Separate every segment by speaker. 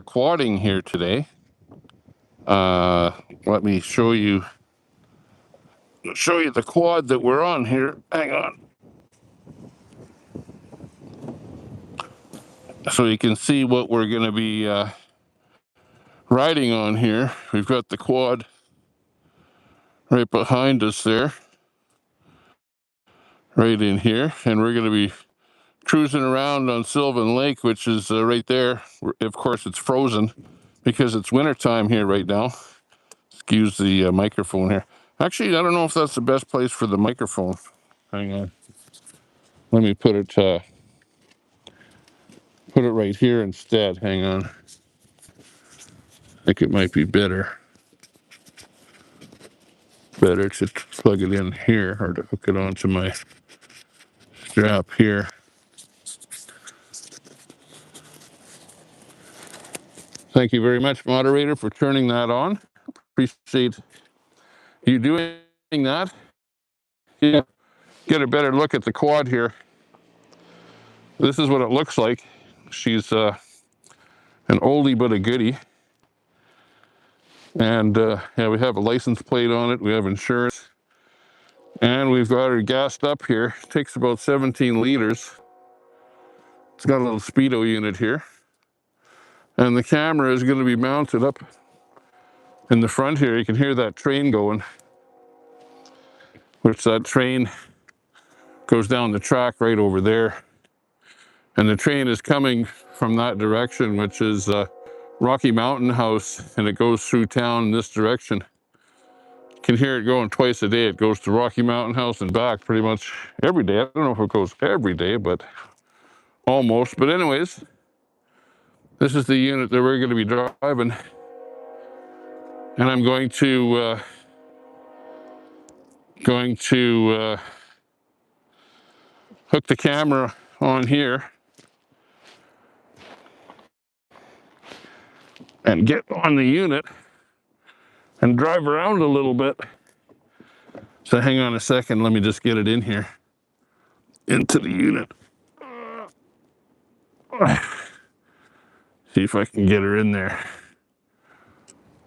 Speaker 1: quadding here today. Let me show you the quad that we're on here. Hang on. So you can see what we're going to be riding on here. We've got the quad right behind us there, right in here, and we're going to be cruising around on SYLVAN Lake, which is right there. Of course, it's frozen because it's wintertime here right now. Excuse the microphone here. Actually, I don't know if that's the best place for the microphone. Hang on. Let me put it right here instead. Hang on. I think it might be better to plug it in here or to hook it onto my strap here. Thank you very much, moderator, for turning that on. Appreciate you doing that. Yeah, get a better look at the quad here. This is what it looks like. She's an oldie but a goodie. And yeah, we have a license plate on it. We have insurance. And we've got her gassed up here. It takes about 17 liters. It's got a little speedo unit here. And the camera is going to be mounted up in the front here. You can hear that train going, which that train goes down the track right over there. And the train is coming from that direction, which is Rocky Mountain House, and it goes through town in this direction. You can hear it going twice a day. It goes to Rocky Mountain House and back pretty much every day. I don't know if it goes every day, but almost. But anyways, this is the unit that we're going to be driving. And I'm going to hook the camera on here and get on the unit and drive around a little bit. So hang on a second, let me just get it in here, into the unit. See if I can get her in there.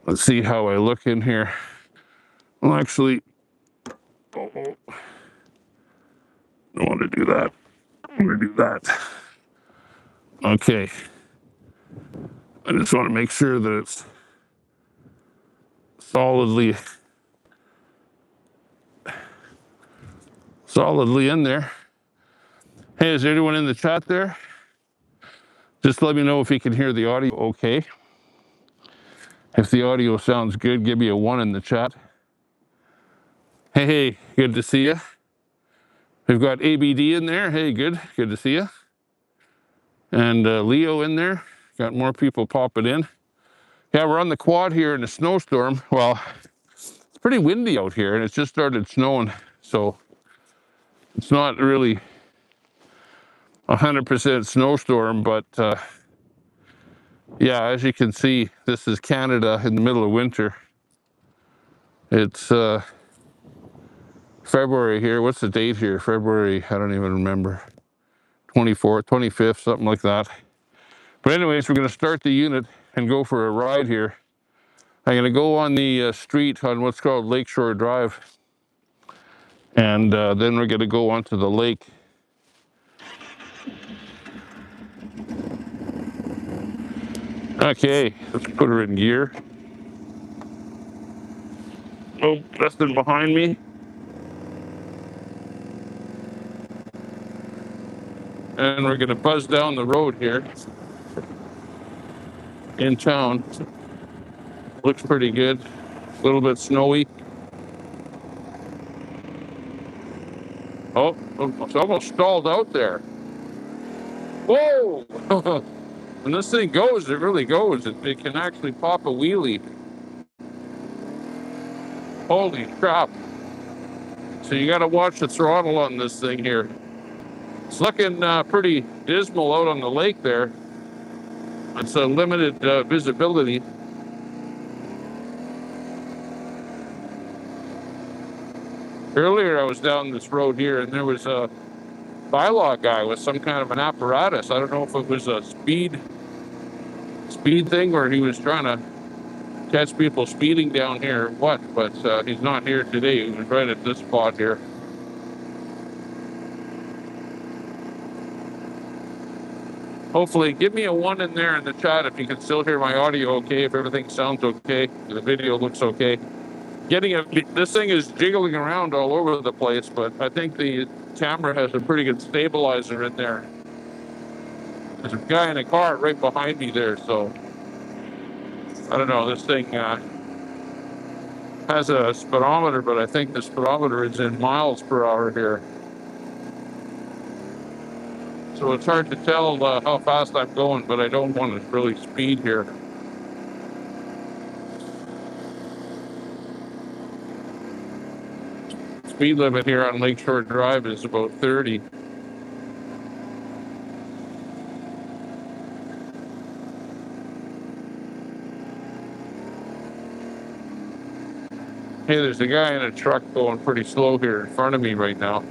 Speaker 1: Let's see how I look in here. Well, actually, don't want to do that. I'm going to do that. Okay. I just want to make sure that it's solidly in there. Hey, is there anyone in the chat there? Just let me know if you can hear the audio okay. If the audio sounds good, give me a 1 in the chat. Hey, good to see you. We've got ABD in there. Hey, good to see you. And Leo in there. Got more people popping in. Yeah, we're on the quad here in a snowstorm. Well, it's pretty windy out here, and it's just started snowing, so it's not really 100% snowstorm, but yeah, as you can see, this is Canada in the middle of winter. It's February here. What's the date here? February, I don't even remember. 24th, 25th, something like that. But anyways, we're going to start the unit and go for a ride here. I'm going to go on the street on what's called Lakeshore Drive. And then we're going to go onto the lake. Okay, let's put her in gear. Oh, Dustin behind me. And we're going to buzz down the road here in town. Looks pretty good. A little bit snowy. Oh, it's almost stalled out there. Whoa! When this thing goes, it really goes. It can actually pop a wheelie. Holy crap. So you got to watch the throttle on this thing here. It's looking pretty dismal out on the lake there. It's a limited visibility. Earlier I was down this road here and there was a bylaw guy with some kind of an apparatus. I don't know if it was a speed speed thing, or he was trying to catch people speeding down here or what, but he's not here today. He was right at this spot here. Hopefully, give me a 1 in there in the chat if you can still hear my audio okay, if everything sounds okay, if the video looks okay. This thing is jiggling around all over the place, but I think the camera has a pretty good stabilizer in there. There's a guy in a car right behind me there, so I don't know, this thing has a speedometer, but I think the speedometer is in miles per hour here. So it's hard to tell how fast I'm going, but I don't want to really speed here. Speed limit here on Lakeshore Drive is about 30. Hey, there's a guy in a truck going pretty slow here in front of me right now.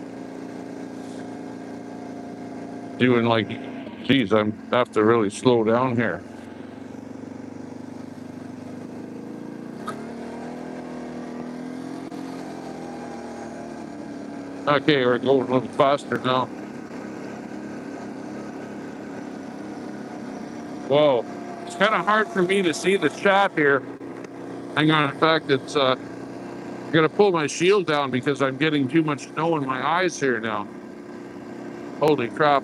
Speaker 1: Doing like, geez, I have to really slow down here. Okay, we're going a little faster now. Whoa, it's kind of hard for me to see the chat here. Hang on, in fact, it's I'm gonna pull my shield down because I'm getting too much snow in my eyes here now. Holy crap.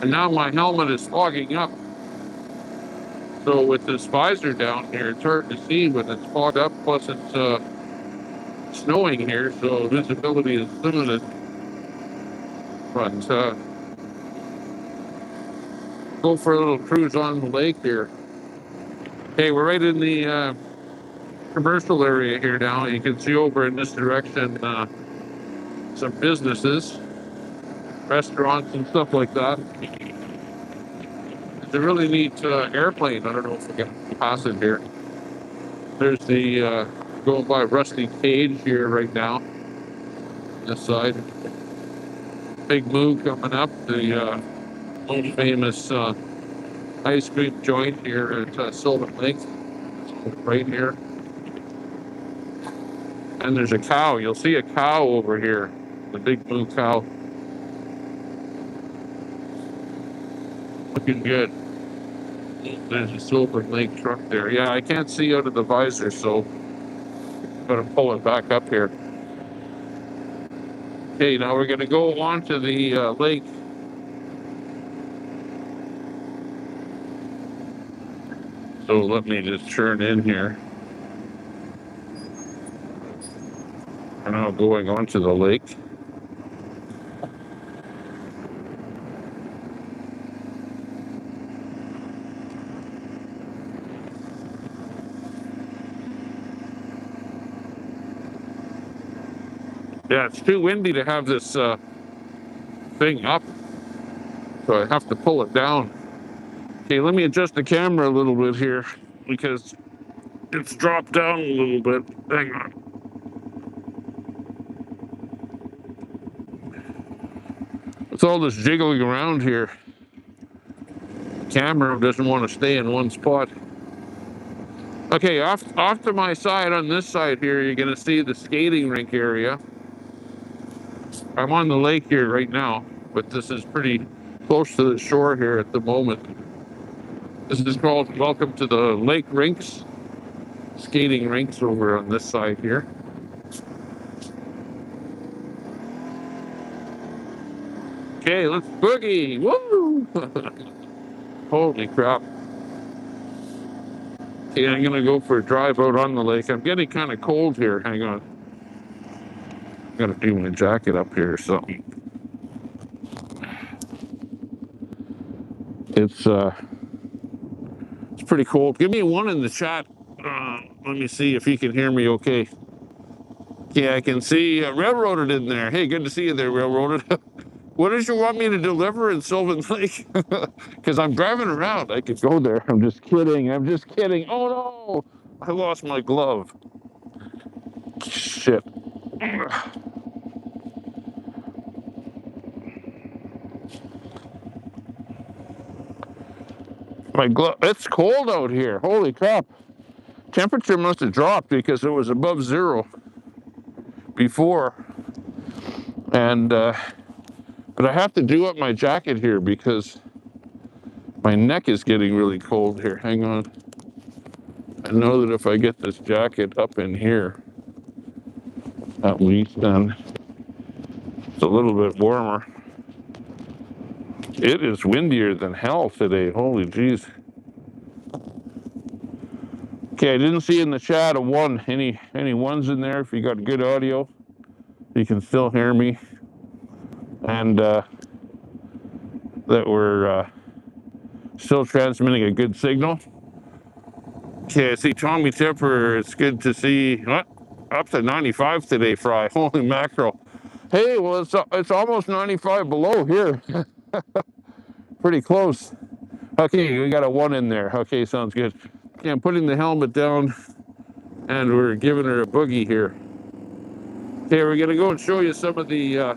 Speaker 1: And now my helmet is fogging up. So with this visor down here, it's hard to see when it's fogged up, plus it's snowing here, so visibility is limited. But go for a little cruise on the lake here. Okay, we're right in the commercial area here now. You can see over in this direction some businesses, restaurants and stuff like that. It's a really neat airplane. I don't know if we can pass it here. There's the going by Rusty Cage here right now. This side. Big Moo coming up, the most famous ice cream joint here at SYLVAN LAkE. Right here. And there's a cow. You'll see a cow over here. The Big Moo cow. Looking good. There's a SYLVAN LAkE truck there. Yeah, I can't see out of the visor, so I'm gonna pull it back up here. Okay, now we're gonna go on to the lake. So let me just turn in here. We're now going on to the lake. Yeah, it's too windy to have this thing up, so I have to pull it down. Okay, let me adjust the camera a little bit here because it's dropped down a little bit. Hang on. With all this jiggling around here, the camera doesn't want to stay in one spot. Okay, off to my side on this side here, you're gonna see the skating rink area. I'm on the lake here right now, but this is pretty close to the shore here at the moment. This is called Welcome to the Lake Rinks. Skating rinks over on this side here. Okay, let's boogie! Woo! Holy crap. Okay, I'm gonna go for a drive out on the lake. I'm getting kind of cold here. Hang on. I'm gonna do my jacket up here or something. It's pretty cold. Give me a 1 in the chat. Let me see if you can hear me okay. Yeah, I can see Railroaded in there. Hey, good to see you there, Railroaded. What did you want me to deliver in SYLVAN LAkE? Because I'm driving around. I could go there. I'm just kidding. I'm just kidding. Oh, no. I lost my glove. Shit. My glove. It's cold out here. Holy crap. Temperature must have dropped because it was above zero before. And, but I have to do up my jacket here because my neck is getting really cold here. Hang on. I know that if I get this jacket up in here, at least, then it's a little bit warmer. It is windier than hell today. Holy jeez. Okay, I didn't see in the chat a one. Any ones in there? If you got good audio, you can still hear me, and that we're still transmitting a good signal. Okay, I see Tommy Tipper. It's good to see. What? Up to 95 today, Fry. Holy mackerel. Hey, well, it's almost 95 below here. Pretty close. Okay, we got a one in there. Okay, sounds good. Okay, I'm putting the helmet down, and we're giving her a boogie here. Okay, we're gonna go and show you some of the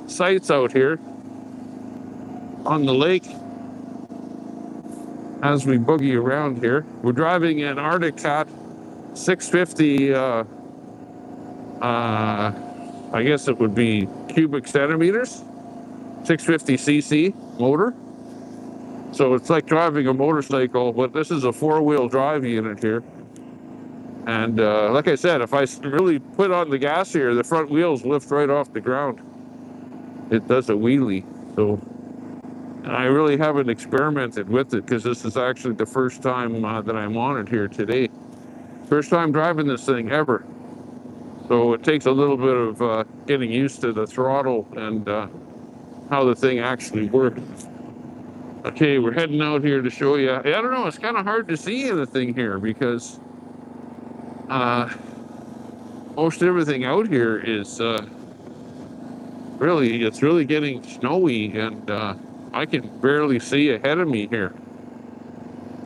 Speaker 1: sights out here on the lake as we boogie around here. We're driving an addquote 650, I guess it would be cubic centimeters, 650cc motor. So it's like driving a motorcycle, but this is a four-wheel drive unit here. And like I said, if I really put on the gas here, the front wheels lift right off the ground. It does a wheelie. So I really haven't experimented with it because this is actually the first time that I'm on it here today. First time driving this thing ever. So it takes a little bit of getting used to the throttle and how the thing actually works. Okay, we're heading out here to show you. I don't know, it's kind of hard to see anything here because most everything out here is it's really getting snowy, and I can barely see ahead of me here.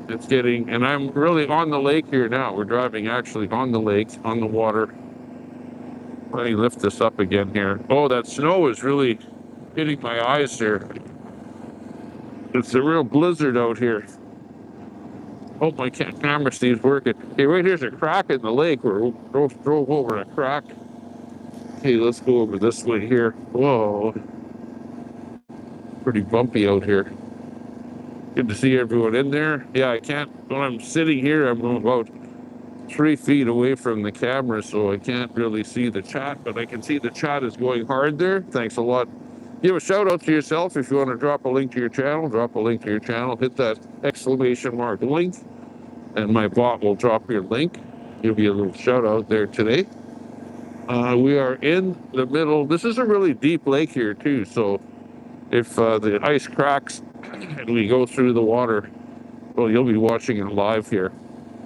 Speaker 1: It's getting, and I'm really on the lake here now. We're driving actually on the lake, on the water. Let me lift this up again here. Oh, that snow is really hitting my eyes here. It's a real blizzard out here. Hope my camera stays working. Okay, right here's a crack in the lake. We drove over a crack. Okay, let's go over this way here. Whoa. Pretty bumpy out here. Good to see everyone in there. Yeah, I can't, when I'm sitting here, I'm about 3 feet away from the camera, so I can't really see the chat, but I can see the chat is going hard there. Thanks a lot. Give a shout out to yourself if you want to drop a link to your channel. Drop a link to your channel. Hit that exclamation mark link, and my bot will drop your link. Give you a little shout out there today. We are in the middle. This is a really deep lake here too, so if the ice cracks and we go through the water, well, you'll be watching it live here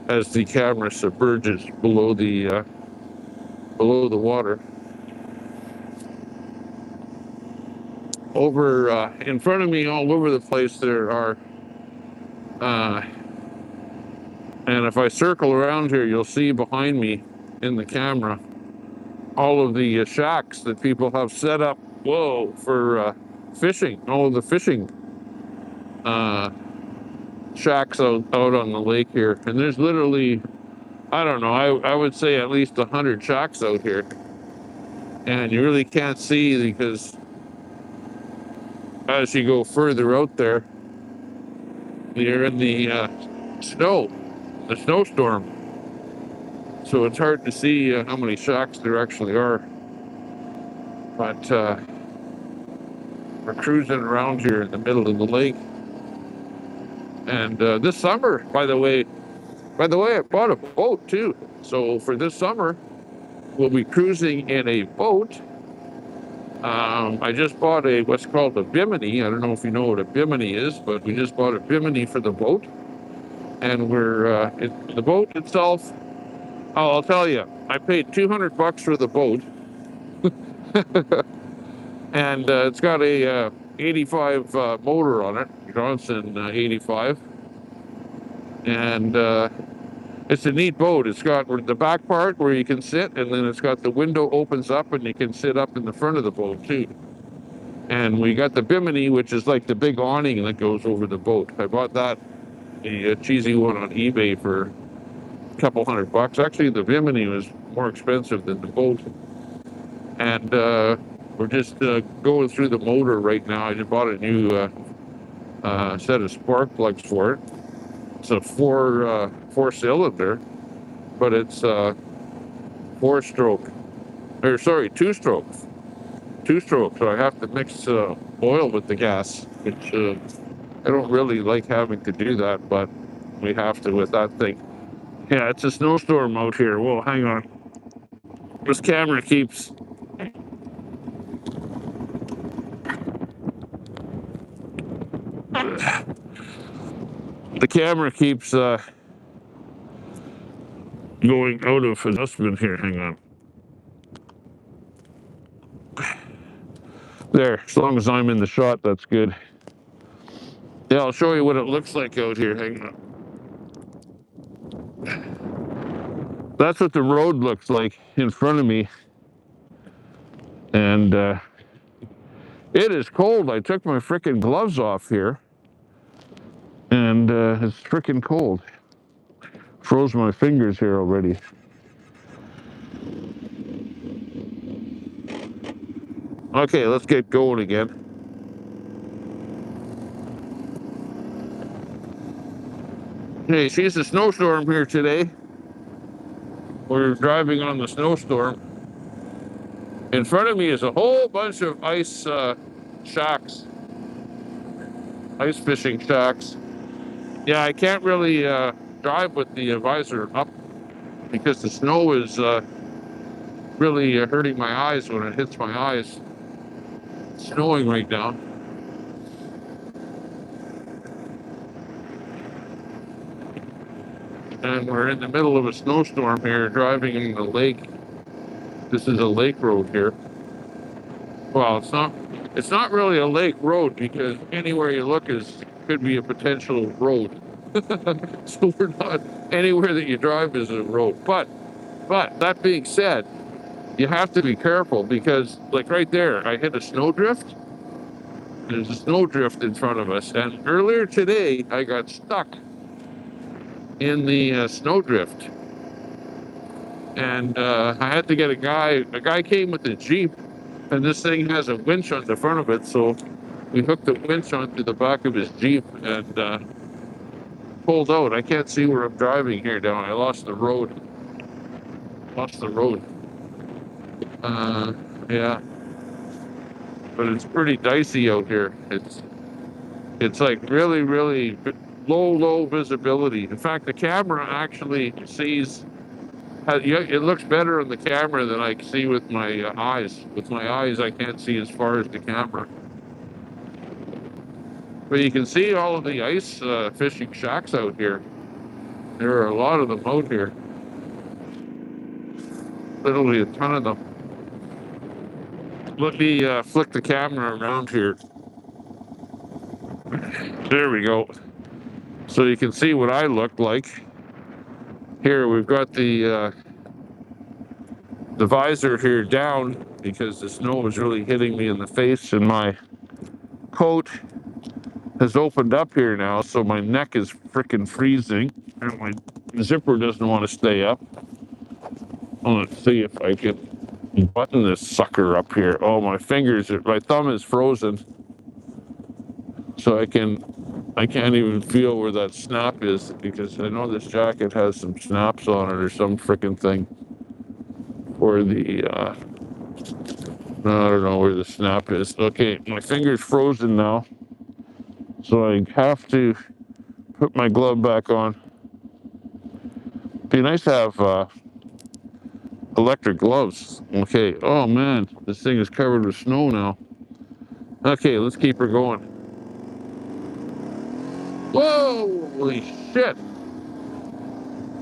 Speaker 1: as the camera submerges below the water. Over in front of me, all over the place, there are, and if I circle around here, you'll see behind me in the camera all of the shacks that people have set up. Whoa, for fishing. All of the fishing shacks out on the lake here, and there's literally, I don't know, I would say at least 100 shacks out here, and you really can't see because as you go further out there, you're in the snowstorm, so it's hard to see how many shacks there actually are. But we're cruising around here in the middle of the lake, and this summer, by the way, I bought a boat too. So for this summer, we'll be cruising in a boat. I just bought what's called a bimini. I don't know if you know what a bimini is, but we just bought a bimini for the boat. And we're, the boat itself, I'll tell you, I paid $200 for the boat. And it's got a 85 motor on it, Johnson 85. And it's a neat boat. It's got the back part where you can sit, and then it's got the window opens up and you can sit up in the front of the boat too. And we got the bimini, which is like the big awning that goes over the boat. I bought that the cheesy one on eBay for a couple $100. Actually, the Bimini was more expensive than the boat. And we're just going through the motor right now. I just bought a new set of spark plugs for it. It's a four cylinder, but it's two stroke. So I have to mix oil with the gas, which I don't really like having to do that, but we have to with that thing. Yeah, it's a snowstorm out here. Whoa, hang on. This camera keeps... The camera keeps going out of adjustment here. Hang on. There, as long as I'm in the shot, that's good. Yeah, I'll show you what it looks like out here. Hang on. That's what the road looks like in front of me. And it is cold. I took my frickin' gloves off here. And it's frickin' cold. Froze my fingers here already. Okay, let's get going again. Hey, she's a snowstorm here today. We're driving on the snowstorm. In front of me is a whole bunch of ice shacks. Ice fishing shacks. Yeah, I can't really drive with the visor up because the snow is really hurting my eyes when it hits my eyes. It's snowing right now. And we're in the middle of a snowstorm here, driving in the lake. This is a lake road here. Well, it's not really a lake road because anywhere you look could be a potential road. So we're not, anywhere that you drive is a road. But that being said, you have to be careful because, like right there, I hit a snowdrift. There's a snowdrift in front of us. And earlier today, I got stuck in the snowdrift. And I had to get a guy came with a Jeep, and this thing has a winch on the front of it. So we hooked the winch onto the back of his Jeep and pulled out. I can't see where I'm driving here now. I lost the road. Yeah. But it's pretty dicey out here. It's like really, really low visibility. In fact, the camera actually sees, it looks better on the camera than I see with my eyes. With my eyes, I can't see as far as the camera. But you can see all of the ice fishing shacks out here. There are a lot of them out here. Literally a ton of them. Let me flick the camera around here. There we go. So you can see what I look like. Here we've got the visor here down because the snow is really hitting me in the face, and my coat has opened up here now, so my neck is freaking freezing and my zipper doesn't want to stay up. Let's see if I can button this sucker up here. Oh, my thumb is frozen, so I can't even feel where that snap is because I know this jacket has some snaps on it or some freaking thing. Or the I don't know where the snap is. Okay, my finger's frozen now, so I have to put my glove back on. Be nice to have electric gloves. Okay. Oh man, this thing is covered with snow now. Okay, let's keep her going. Whoa, holy shit!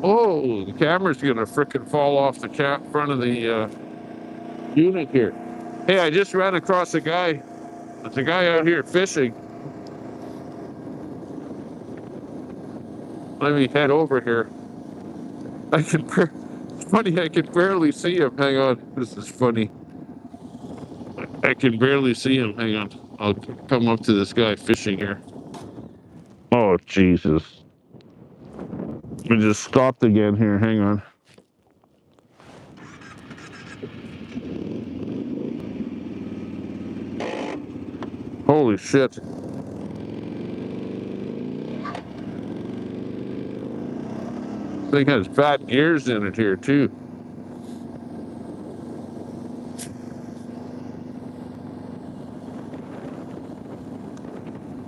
Speaker 1: Oh, the camera's gonna frickin' fall off the front of the unit here. Hey, I just ran across a guy. There's a guy out here fishing. Let me head over here. It's funny, I can barely see him. Hang on, this is funny. I can barely see him. Hang on, I'll come up to this guy fishing here. Oh, Jesus. We just stopped again here. Hang on. Holy shit. Thing has fat gears in it here too.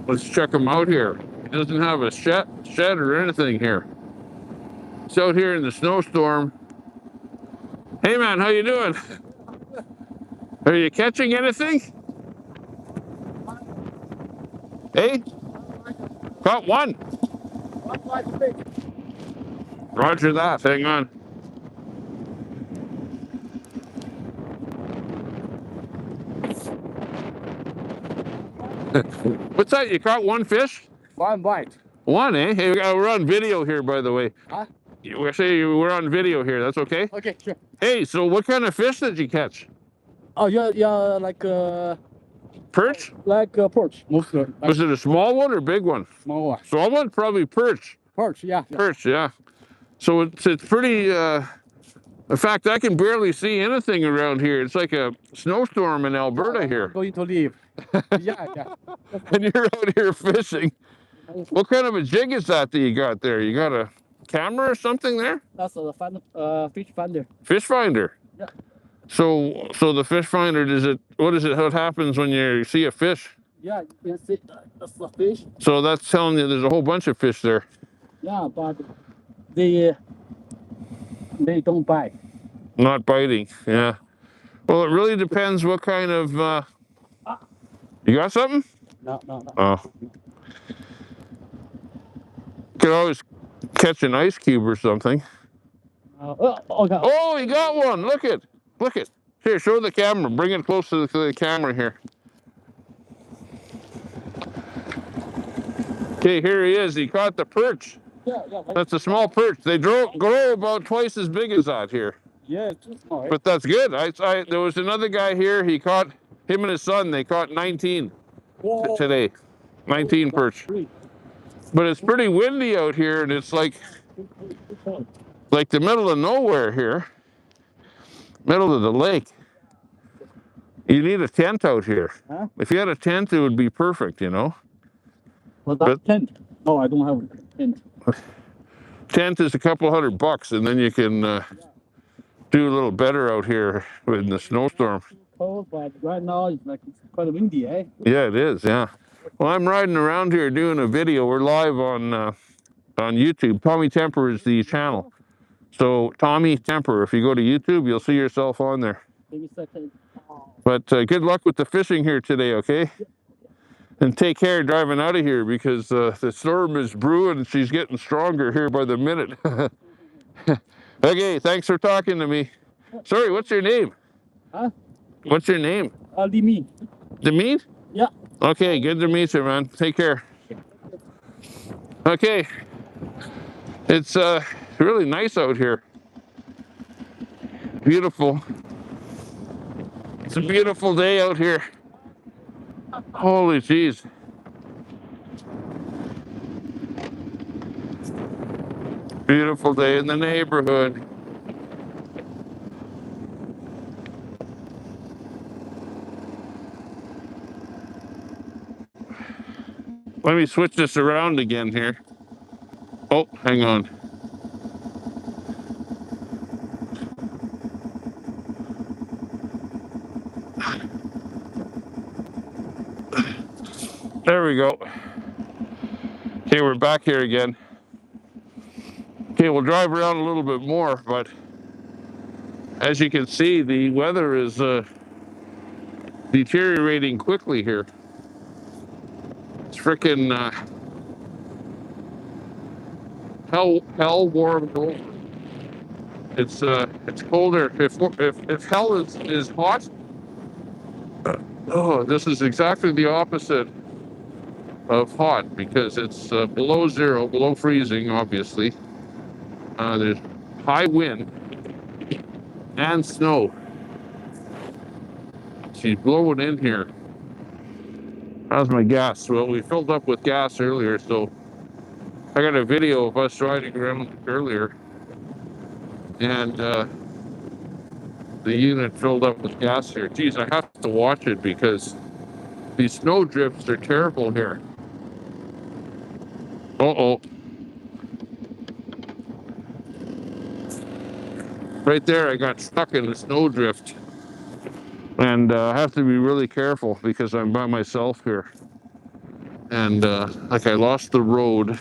Speaker 1: Let's check him out here. He doesn't have a shed or anything here. It's out here in the snowstorm. Hey man, how you doing? Are you catching anything? Hey? Caught one. Roger that, hang on. What's that, you caught one fish?
Speaker 2: One bite.
Speaker 1: One, eh? Hey, we're on video here, by the way.
Speaker 2: Huh?
Speaker 1: We're on video here, that's okay?
Speaker 2: Okay, sure.
Speaker 1: Hey, so what kind of fish did you catch?
Speaker 2: Oh, yeah, like
Speaker 1: Perch?
Speaker 2: like perch, mostly. Like
Speaker 1: Was it a small one or big one?
Speaker 2: small one.
Speaker 1: Small one? Probably perch.
Speaker 2: Perch, yeah.
Speaker 1: Perch, yeah. So it's pretty, in fact, I can barely see anything around here. It's like a snowstorm in Alberta here.
Speaker 2: Going to leave. Yeah.
Speaker 1: And you're out here fishing. What kind of a jig is that you got there? You got a camera or something there?
Speaker 2: That's a fish finder.
Speaker 1: Fish finder?
Speaker 2: Yeah.
Speaker 1: So the fish finder, what happens when you see a fish?
Speaker 2: Yeah, you can see that's a fish.
Speaker 1: So that's telling you there's a whole bunch of fish there.
Speaker 2: Yeah, but they don't bite.
Speaker 1: Not biting, yeah. Well, it really depends what kind of, you got something?
Speaker 2: No.
Speaker 1: Oh. Could always catch an ice cube or something.
Speaker 2: Okay.
Speaker 1: Oh, he got one, look it. Here, show the camera, bring it close to the camera here. Okay, here he is, he caught the perch.
Speaker 2: Yeah.
Speaker 1: That's a small perch. They grow about twice as big as that here.
Speaker 2: Yeah, it's too small.
Speaker 1: But that's good. There was another guy here, he caught, him and his son, they caught 19 today. 19 perch. But it's pretty windy out here, and it's like the middle of nowhere here. Middle of the lake. You need a tent out here.
Speaker 2: Huh?
Speaker 1: If you had a tent, it would be perfect, you know.
Speaker 2: What's that? Tent? No, I don't have a tent.
Speaker 1: Tent is a couple $100, and then you can do a little better out here in the snowstorm.
Speaker 2: Cold, but right now it's quite windy, eh?
Speaker 1: Yeah, it is. Yeah. Well, I'm riding around here doing a video. We're live on YouTube. Tommy Temper is the channel. So Tommy Temper, if you go to YouTube, you'll see yourself on there. But good luck with the fishing here today, okay? And take care driving out of here, because the storm is brewing and she's getting stronger here by the minute. Okay, thanks for talking to me. Sorry, what's your name?
Speaker 2: Huh?
Speaker 1: What's your name?
Speaker 2: Demi.
Speaker 1: Demi?
Speaker 2: Yeah.
Speaker 1: Okay, good to meet you, man. Take care. Okay. It's really nice out here. Beautiful. It's a beautiful day out here. Holy jeez. Beautiful day in the neighborhood. Let me switch this around again here. Oh, hang on. There we go. Okay, we're back here again. Okay, we'll drive around a little bit more, but as you can see, the weather is deteriorating quickly here. It's frickin' hell warm cold. It's colder. If hell is hot, oh, this is exactly the opposite of hot, because it's below zero, below freezing, obviously. There's high wind and snow. She's blowing in here. How's my gas? Well, we filled up with gas earlier, so I got a video of us riding around earlier, and the unit filled up with gas here. Geez, I have to watch it because these snow drifts are terrible here. Uh-oh. Right there, I got stuck in the snow drift. And I have to be really careful because I'm by myself here. And like I lost the road,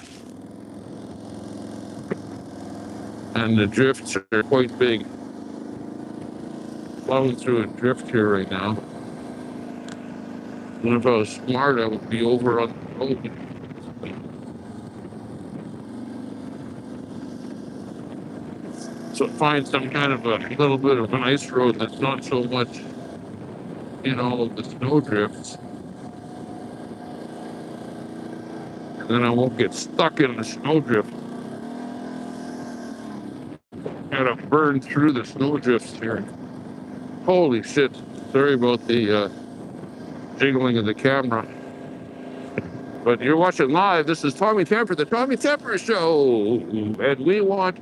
Speaker 1: and the drifts are quite big. Plowing through a drift here right now. And if I was smart, I would be over on the road. So find some kind of a little bit of an ice road that's not so much in all of the snow drifts. And then I won't get stuck in the snow drift. Gotta burn through the snow drifts here. Holy shit. Sorry about the jiggling of the camera. But you're watching live. This is Tommy Temper, the Tommy Temper Show. And we want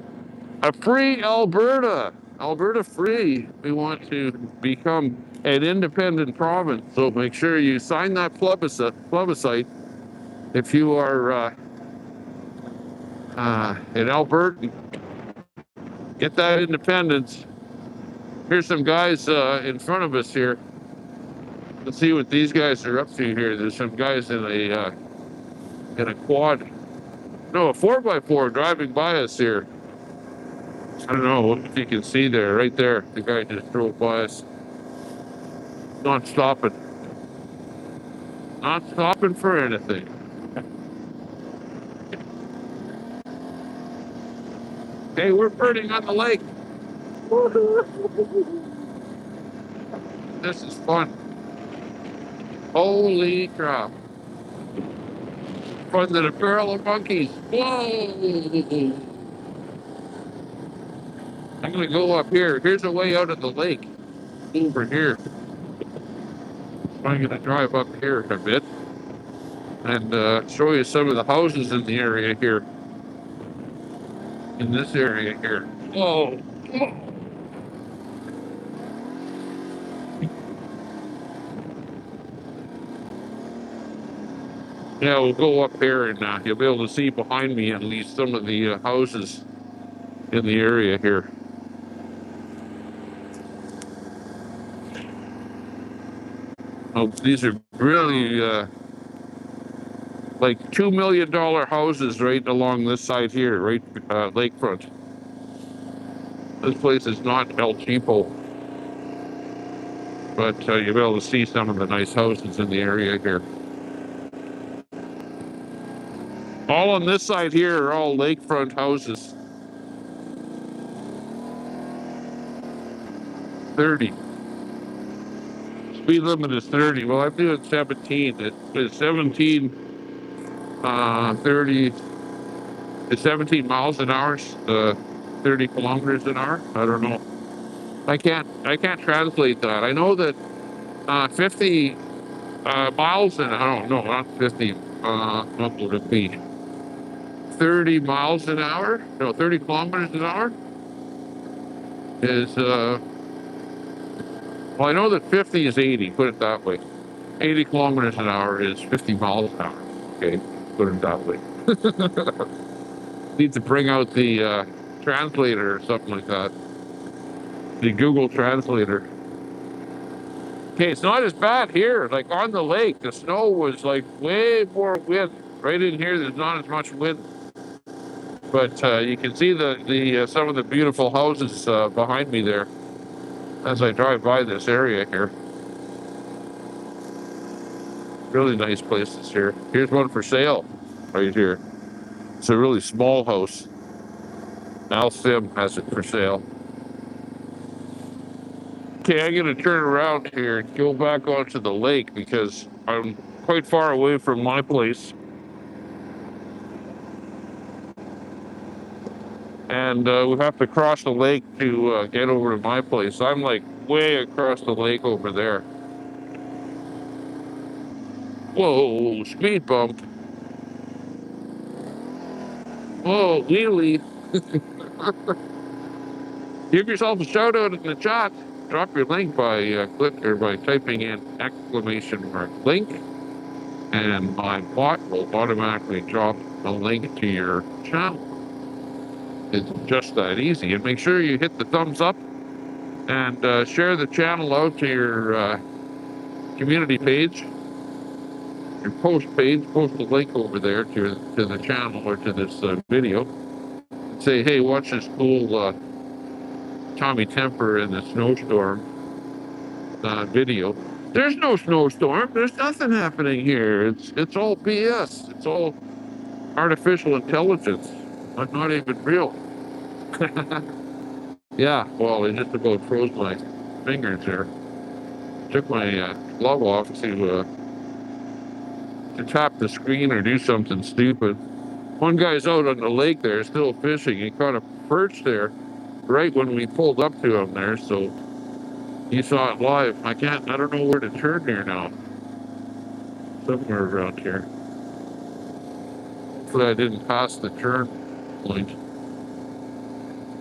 Speaker 1: a free Alberta. Alberta free. We want to become an independent province. So make sure you sign that plebiscite if you are in Alberta. Get that independence. Here's some guys in front of us here. Let's see what these guys are up to here. There's some guys in a quad. No, a 4x4 driving by us here. I don't know if you can see there, right there. The guy just drove by us. Not stopping. Not stopping for anything. Hey, we're birding on the lake. This is fun. Holy crap. Fun than a barrel of monkeys. Whoa! I'm gonna go up here. Here's a way out of the lake. Over here. I'm gonna drive up here a bit and show you some of the houses in the area here. In this area here. Whoa! Yeah, we'll go up here and you'll be able to see behind me at least some of the houses in the area here. Oh, these are really like $2 million houses right along this side here, right lakefront. This place is not El Cheapo, but you'll be able to see some of the nice houses in the area here. All on this side here are all lakefront houses. 30. Speed limit is 30. Well, I'm doing 17. It's 17, 30, it's 17 miles an hour, 30 kilometers an hour. I don't know. I can't translate that. I know that 50 miles an hour, no, not 50, what would it be? 30 miles an hour? No, 30 kilometers an hour is, well, I know that 50 is 80, put it that way. 80 kilometers an hour is 50 miles an hour. Okay, put it that way. Need to bring out the translator or something like that. The Google Translator. Okay, it's not as bad here. Like on the lake, the snow was like way more wind. Right in here, there's not as much wind. But you can see the some of the beautiful houses behind me there as I drive by this area here. Really nice places here. Here's one for sale right here. It's a really small house. Al Sim has it for sale. Okay, I'm gonna turn around here and go back onto the lake because I'm quite far away from my place. And we have to cross the lake to get over to my place. I'm like way across the lake over there. Whoa, speed bump. Oh, Wheelie. Give yourself a shout out in the chat. Drop your link by click or by typing in !link, and my bot will automatically drop a link to your channel. It's just that easy. And make sure you hit the thumbs up and share the channel out to your community page, your post page. Post a link over there to the channel or to this video. Say, hey, watch this cool Tommy Temper in the snowstorm video. There's no snowstorm. There's nothing happening here. It's all BS. It's all artificial intelligence. Not even real. Yeah, well, it just about froze my fingers there. Took my glove off to tap the screen or do something stupid. One guy's out on the lake there, still fishing. He caught a perch there right when we pulled up to him there, so he saw it live. I don't know where to turn here now. Somewhere around here. Hopefully I didn't pass the turn point.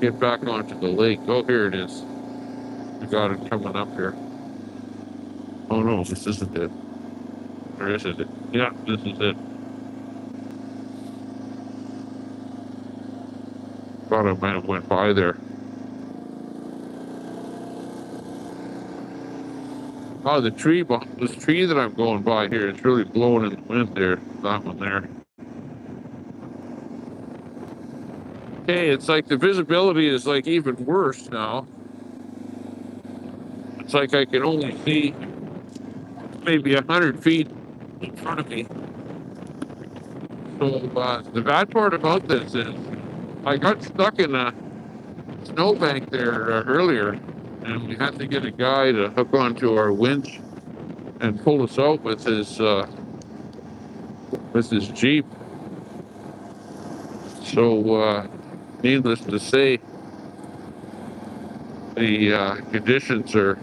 Speaker 1: Get back onto the lake. Oh, here it is. We got it coming up here. Oh no, this isn't it. Or is it? Yeah, this is it. Thought I might have went by there. Oh, this tree that I'm going by here, it's really blowing in the wind there. That one there. Okay, it's like the visibility is like even worse now. It's like I can only see maybe 100 feet in front of me. So the bad part about this is I got stuck in a snowbank there earlier, and we had to get a guy to hook onto our winch and pull us out with his Jeep. So needless to say, the conditions are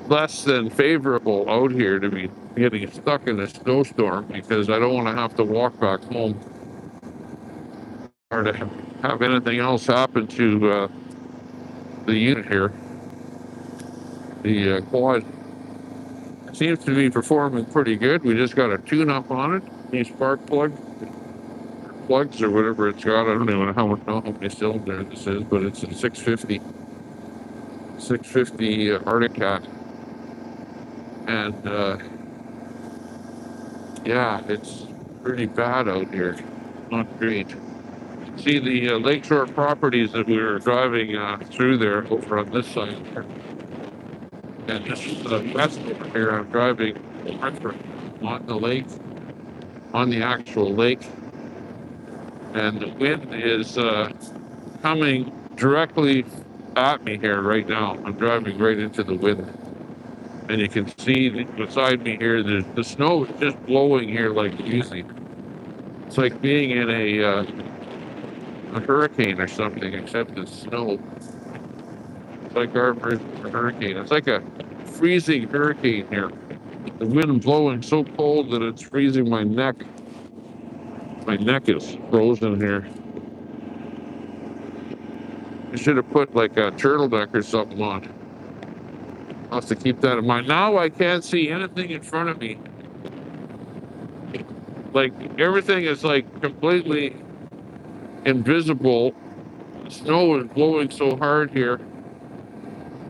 Speaker 1: less than favorable out here to be getting stuck in a snowstorm, because I don't want to have to walk back home or to have anything else happen to the unit here. The quad seems to be performing pretty good. We just got a tune-up on it. These spark plugs or whatever it's got. I don't even know how many cylinders this is, but it's a 650 Arctic Cat. And yeah, it's pretty bad out here. Not great. See the lakeshore properties that we were driving through there over on this side here. And this is the west over here. I'm driving north on the lake, on the actual lake. And the wind is coming directly at me here right now. I'm driving right into the wind. And you can see beside me here, the snow is just blowing here like crazy. It's like being in a hurricane or something, except it's snow. It's like our version of a hurricane. It's like a freezing hurricane here. The wind blowing so cold that it's freezing my neck. My neck is frozen here. I should have put like a turtleneck or something on. I'll have to keep that in mind. Now I can't see anything in front of me. Like everything is like completely invisible. The snow is blowing so hard here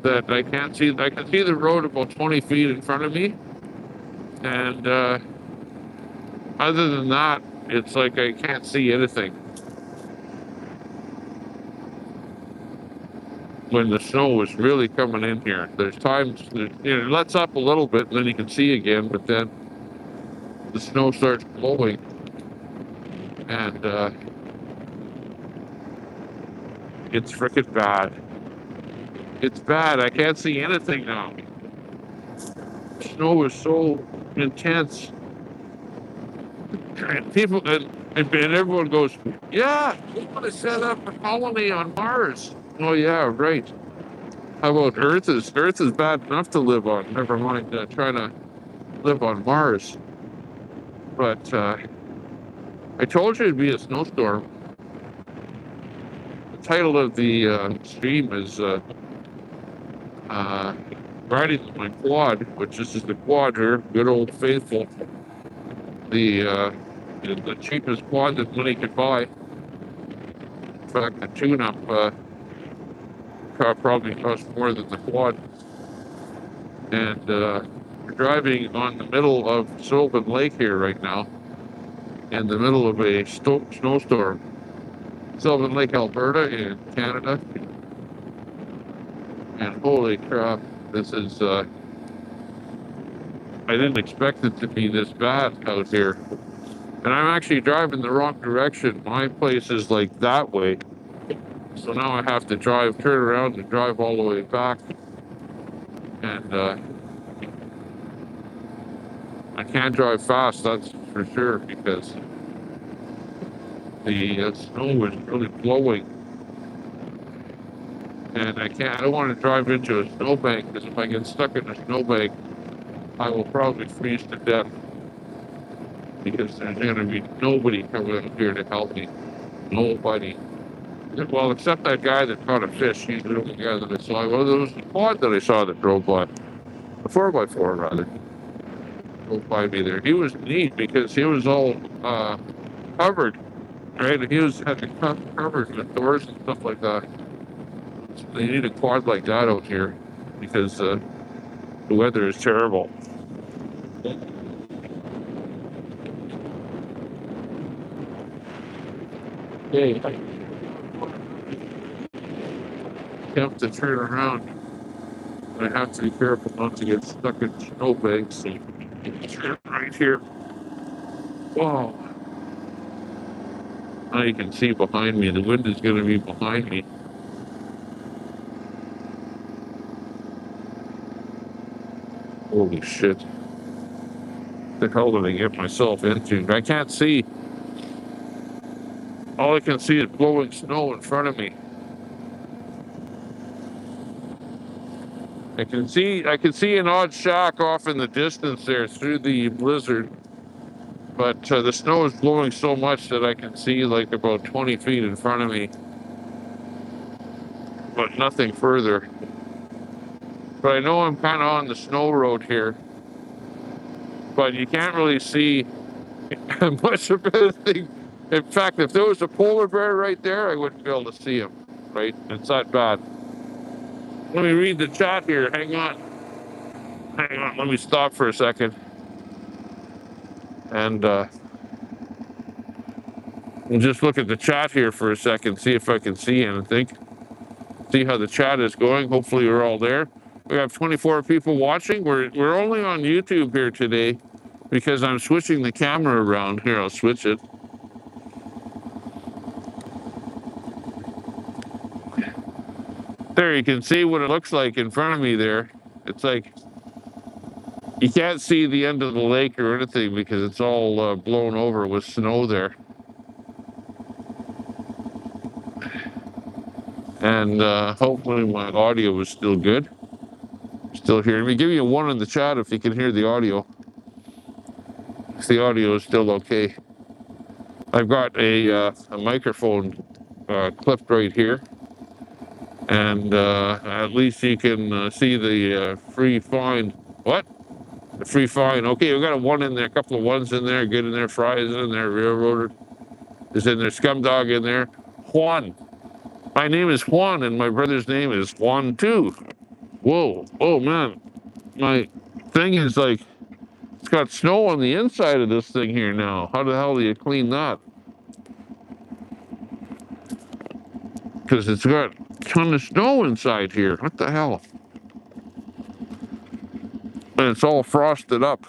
Speaker 1: that I can't see. I can see the road about 20 feet in front of me. And other than that, it's like I can't see anything. When the snow is really coming in here, there's times it lets up a little bit and then you can see again, but then the snow starts blowing. And it's freaking bad. It's bad. I can't see anything now. The snow is so intense. And people and everyone goes, yeah, we want to set up a colony on Mars. Oh yeah, right. How about Earth is bad enough to live on. Never mind trying to live on Mars. But I told you it'd be a snowstorm. The title of the stream is riding my quad, which this is the quad here, good old faithful. The cheapest quad that money could buy. In fact, the tune-up car probably costs more than the quad. And we're driving on the middle of SYLVAN Lake here right now, in the middle of a snowstorm. SYLVAN Lake, Alberta in Canada. And holy crap, this is, I didn't expect it to be this bad out here. And I'm actually driving the wrong direction. My place is like that way. So now I have to turn around and drive all the way back. And I can't drive fast, that's for sure, because the snow is really blowing. And I don't want to drive into a snowbank, because if I get stuck in a snowbank, I will probably freeze to death. Because there's going to be nobody coming up here to help me. Nobody. Well, except that guy that caught a fish. He's the only guy that I saw. Well, there was a quad that I saw that drove by. A 4x4, rather. Drove by me there. He was neat because he was all covered, right? And he had the covered with doors and stuff like that. So they need a quad like that out here because the weather is terrible. Okay. Have to turn around. I have to be careful not to get stuck in snowbanks. So turn right here. Whoa. Now you can see behind me. The wind is going to be behind me. Holy shit. What the hell did I get myself into? I can't see. All I can see is blowing snow in front of me. I can see an odd shack off in the distance there through the blizzard. But the snow is blowing so much that I can see like about 20 feet in front of me. But nothing further. But I know I'm kind of on the snow road here. But you can't really see much of anything. In fact, if there was a polar bear right there, I wouldn't be able to see him, right? It's that bad. Let me read the chat here. Hang on. Let me stop for a second. And we'll just look at the chat here for a second, see if I can see anything. See how the chat is going. Hopefully we're all there. We have 24 people watching. We're only on YouTube here today because I'm switching the camera around. Here, I'll switch it. There, you can see what it looks like in front of me there. It's like, you can't see the end of the lake or anything because it's all blown over with snow there. And hopefully my audio is still good. Still hearing me. Give me a 1 in the chat if you can hear the audio. If the audio is still okay. I've got a microphone clipped right here. And at least you can see the free fine. What? The free fine. Okay, we got a 1 in there, a couple of 1s in there. Good in there. Fry is in there. Railroader is in there. Scumdog in there. Juan. My name is Juan, and my brother's name is Juan too. Whoa. Oh, man. My thing is like, it's got snow on the inside of this thing here now. How the hell do you clean that? Because it's got a ton of snow inside here. What the hell? And it's all frosted up.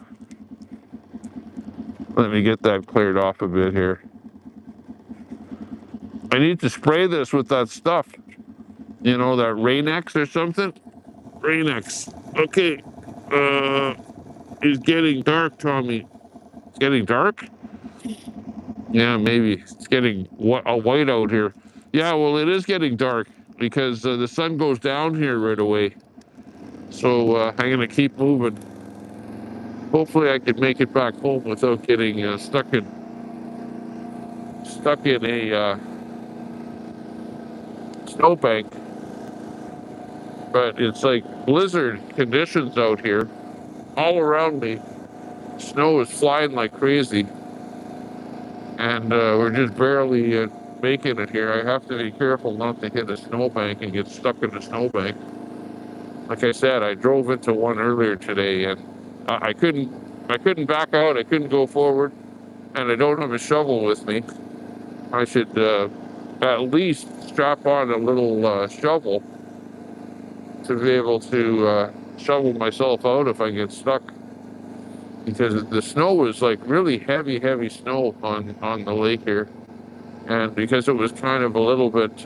Speaker 1: Let me get that cleared off a bit here. I need to spray this with that stuff. You know, that Rain-X or something? Rain-X. Okay. It's getting dark, Tommy. It's getting dark? Yeah, maybe. It's getting a white out here. Yeah, well, it is getting dark because the sun goes down here right away. So I'm going to keep moving. Hopefully I can make it back home without getting stuck in stuck in a snowbank, but it's like blizzard conditions out here. All around me, snow is flying like crazy, and we're just barely making it here. I have to be careful not to hit a snowbank and get stuck in a snowbank. Like I said, I drove into one earlier today, and I couldn't back out. I couldn't go forward, and I don't have a shovel with me. I should at least strap on a little shovel to be able to shovel myself out if I get stuck. Because the snow was like really heavy snow on the lake here. And because it was kind of a little bit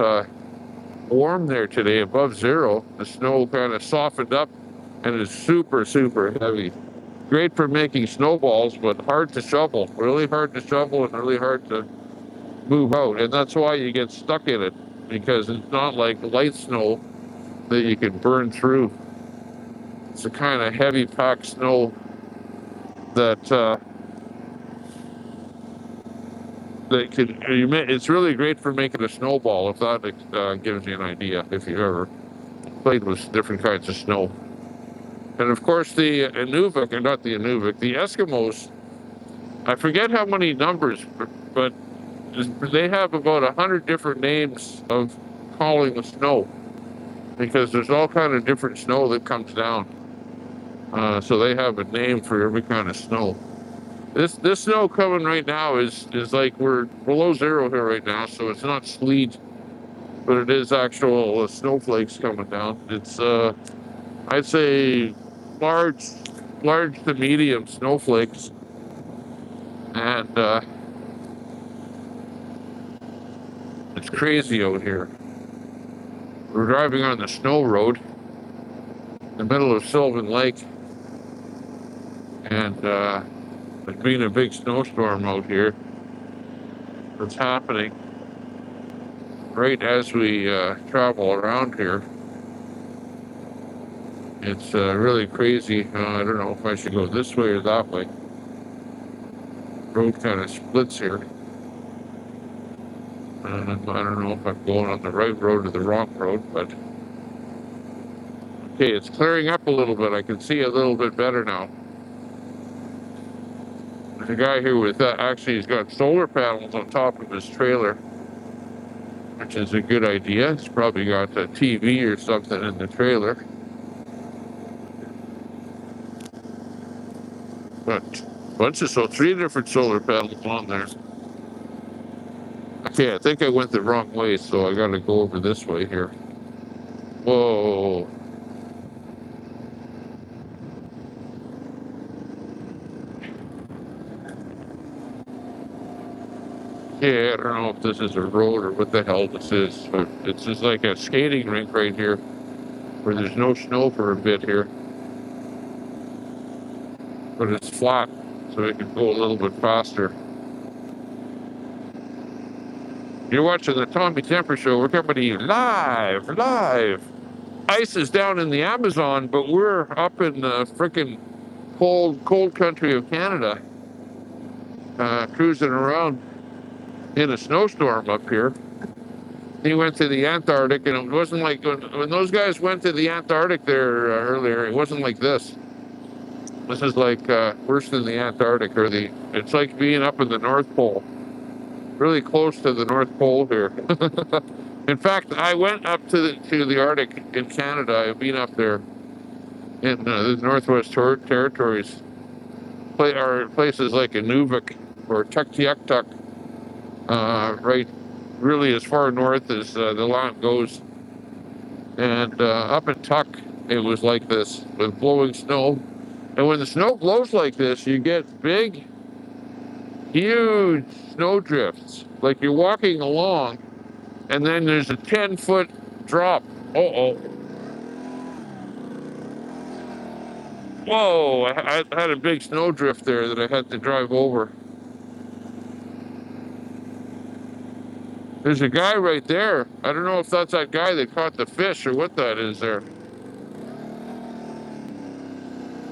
Speaker 1: warm there today, above zero, the snow kind of softened up and is super heavy. Great for making snowballs, but hard to shovel. Really hard to shovel and really hard to move out. And that's why you get stuck in it, because it's not like light snow that you can burn through. It's a kind of heavy packed snow that it's really great for making a snowball, if that gives you an idea, if you've ever played with different kinds of snow. And of course the Inuvik, or not the Inuvik, the Eskimos, I forget how many numbers, but they have about 100 different names of calling the snow, because there's all kind of different snow that comes down. So they have a name for every kind of snow. This snow coming right now is like, we're below zero here right now, so it's not sleet, but it is actual snowflakes coming down. It's I'd say large to medium snowflakes, and it's crazy out here. We're driving on the snow road in the middle of SYLVAN Lake, and there's been a big snowstorm out here that's happening right as we travel around here. It's really crazy. I don't know if I should go this way or that way. The road kind of splits here. And I don't know if I'm going on the right road or the wrong road, but okay, it's clearing up a little bit. I can see a little bit better now. There's a guy here with actually, he's got solar panels on top of his trailer, which is a good idea. He's probably got a TV or something in the trailer. But three different solar panels on there. Okay, I think I went the wrong way, so I gotta go over this way here. Whoa. Yeah, I don't know if this is a road or what the hell this is, but it's just like a skating rink right here, where there's no snow for a bit here. But it's flat, so it can go a little bit faster. You're watching the Tommy Temper Show. We're coming to you live. Ice is down in the Amazon, but we're up in the frickin' cold country of Canada, cruising around in a snowstorm up here. He went to the Antarctic, and it wasn't like when those guys went to the Antarctic there earlier. It wasn't like this. This is like worse than the Antarctic, or it's like being up in the North Pole, really close to the North Pole here. In fact, I went up to the Arctic in Canada. I've been up there in the Northwest Territories, places like Inuvik or Tuktoyaktuk, right, really as far north as the line goes. And up in Tuk, it was like this with blowing snow. And when the snow blows like this, you get big, huge snow drifts. Like you're walking along, and then there's a 10-foot drop. Uh-oh. Whoa, I had a big snow drift there that I had to drive over. There's a guy right there. I don't know if that's that guy that caught the fish or what that is there.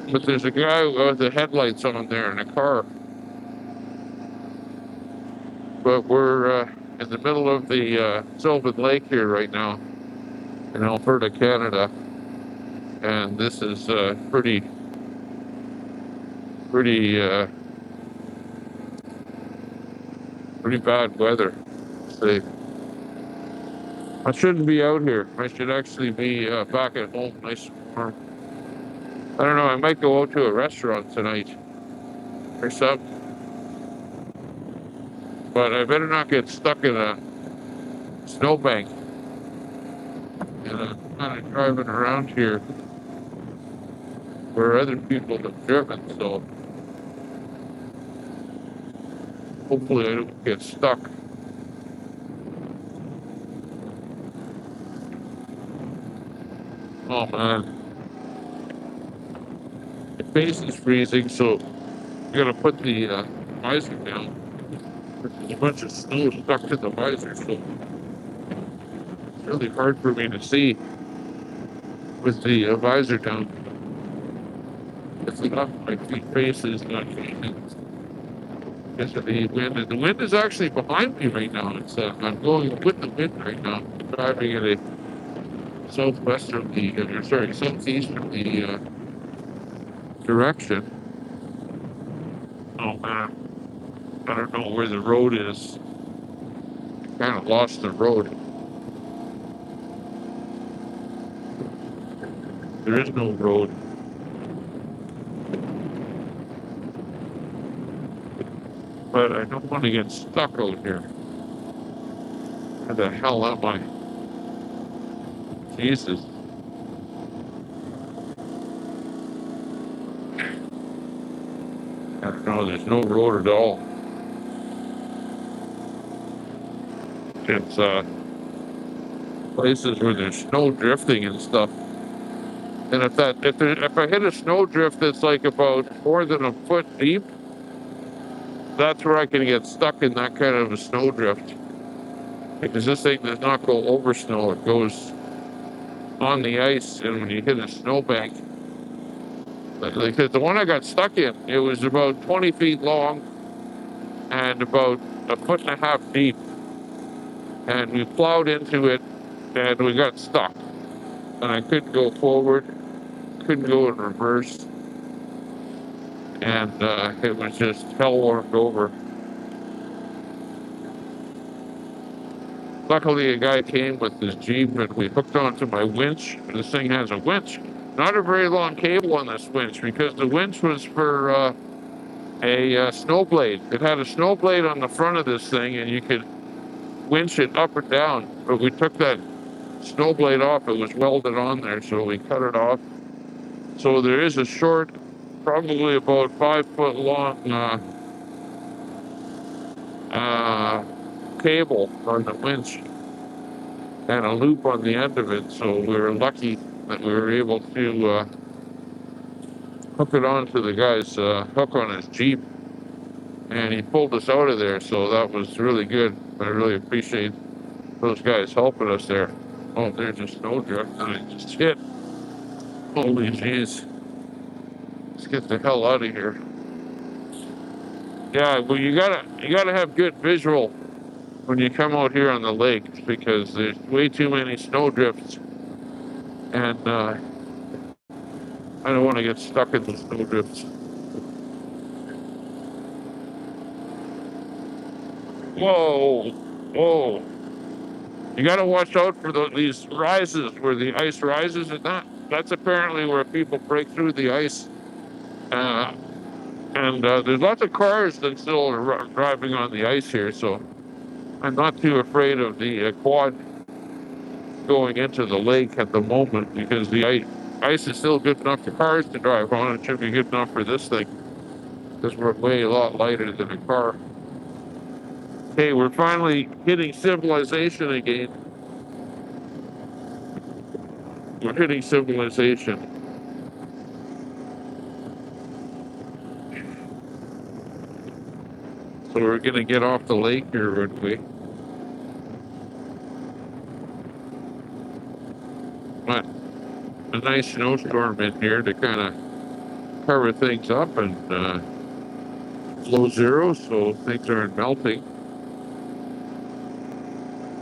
Speaker 1: But there's a guy with the headlights on there in a car. but we're in the middle of the Sylvan Lake here right now in Alberta, Canada, and this is pretty bad weather. See, I shouldn't be out here. I should actually be back at home, nice and warm. I don't know. I might go out to a restaurant tonight or something, but I better not get stuck in a snowbank. And I'm kind of driving around here where other people have driven, so hopefully I don't get stuck. Oh man, my face is freezing, so I gotta put the visor down. There's a bunch of snow stuck to the visor, so it's really hard for me to see with the visor down. It's enough my face is not changing because of the wind. And the wind is actually behind me right now. It's I'm going with the wind right now. I'm driving in a southeasterly direction. Oh man, I don't know where the road is. I kind of lost the road. There is no road. But I don't want to get stuck out here. Where the hell am I? Jesus. I don't know, there's no road at all. It's places where there's snow drifting and stuff. And if I hit a snow drift that's like about more than a foot deep, that's where I can get stuck in that kind of a snow drift. Because this thing does not go over snow, it goes on the ice, and when you hit a snowbank, because the one I got stuck in, it was about 20 feet long and about a foot and a half deep. And we plowed into it and we got stuck. And I couldn't go forward, couldn't go in reverse. And it was just hell warmed over. Luckily, a guy came with his Jeep and we hooked onto my winch. This thing has a winch. Not a very long cable on this winch because the winch was for a snow blade. It had a snow blade on the front of this thing and you could winch it up or down. But we took that snow blade off. It was welded on there, so we cut it off. So there is a short, probably about 5 foot long cable on the winch and a loop on the end of it. So we were lucky that we were able to hook it onto the guy's hook on his Jeep, and he pulled us out of there. So that was really good. I really appreciate those guys helping us there. Oh, there's a snowdrift that I just hit. Holy jeez. Let's get the hell out of here. Yeah, well, you gotta have good visual when you come out here on the lake because there's way too many snowdrifts, and I don't want to get stuck in the snowdrifts. Whoa, whoa! You gotta watch out for these rises where the ice rises, and that's apparently where people break through the ice. And there's lots of cars that still are driving on the ice here, so I'm not too afraid of the quad going into the lake at the moment because the ice is still good enough for cars to drive on. It should be good enough for this thing because we're way a lot lighter than a car. Hey, we're finally hitting civilization again. We're hitting civilization. So we're gonna get off the lake here, aren't we? But a nice snowstorm in here to kind of cover things up and below zero, so things aren't melting.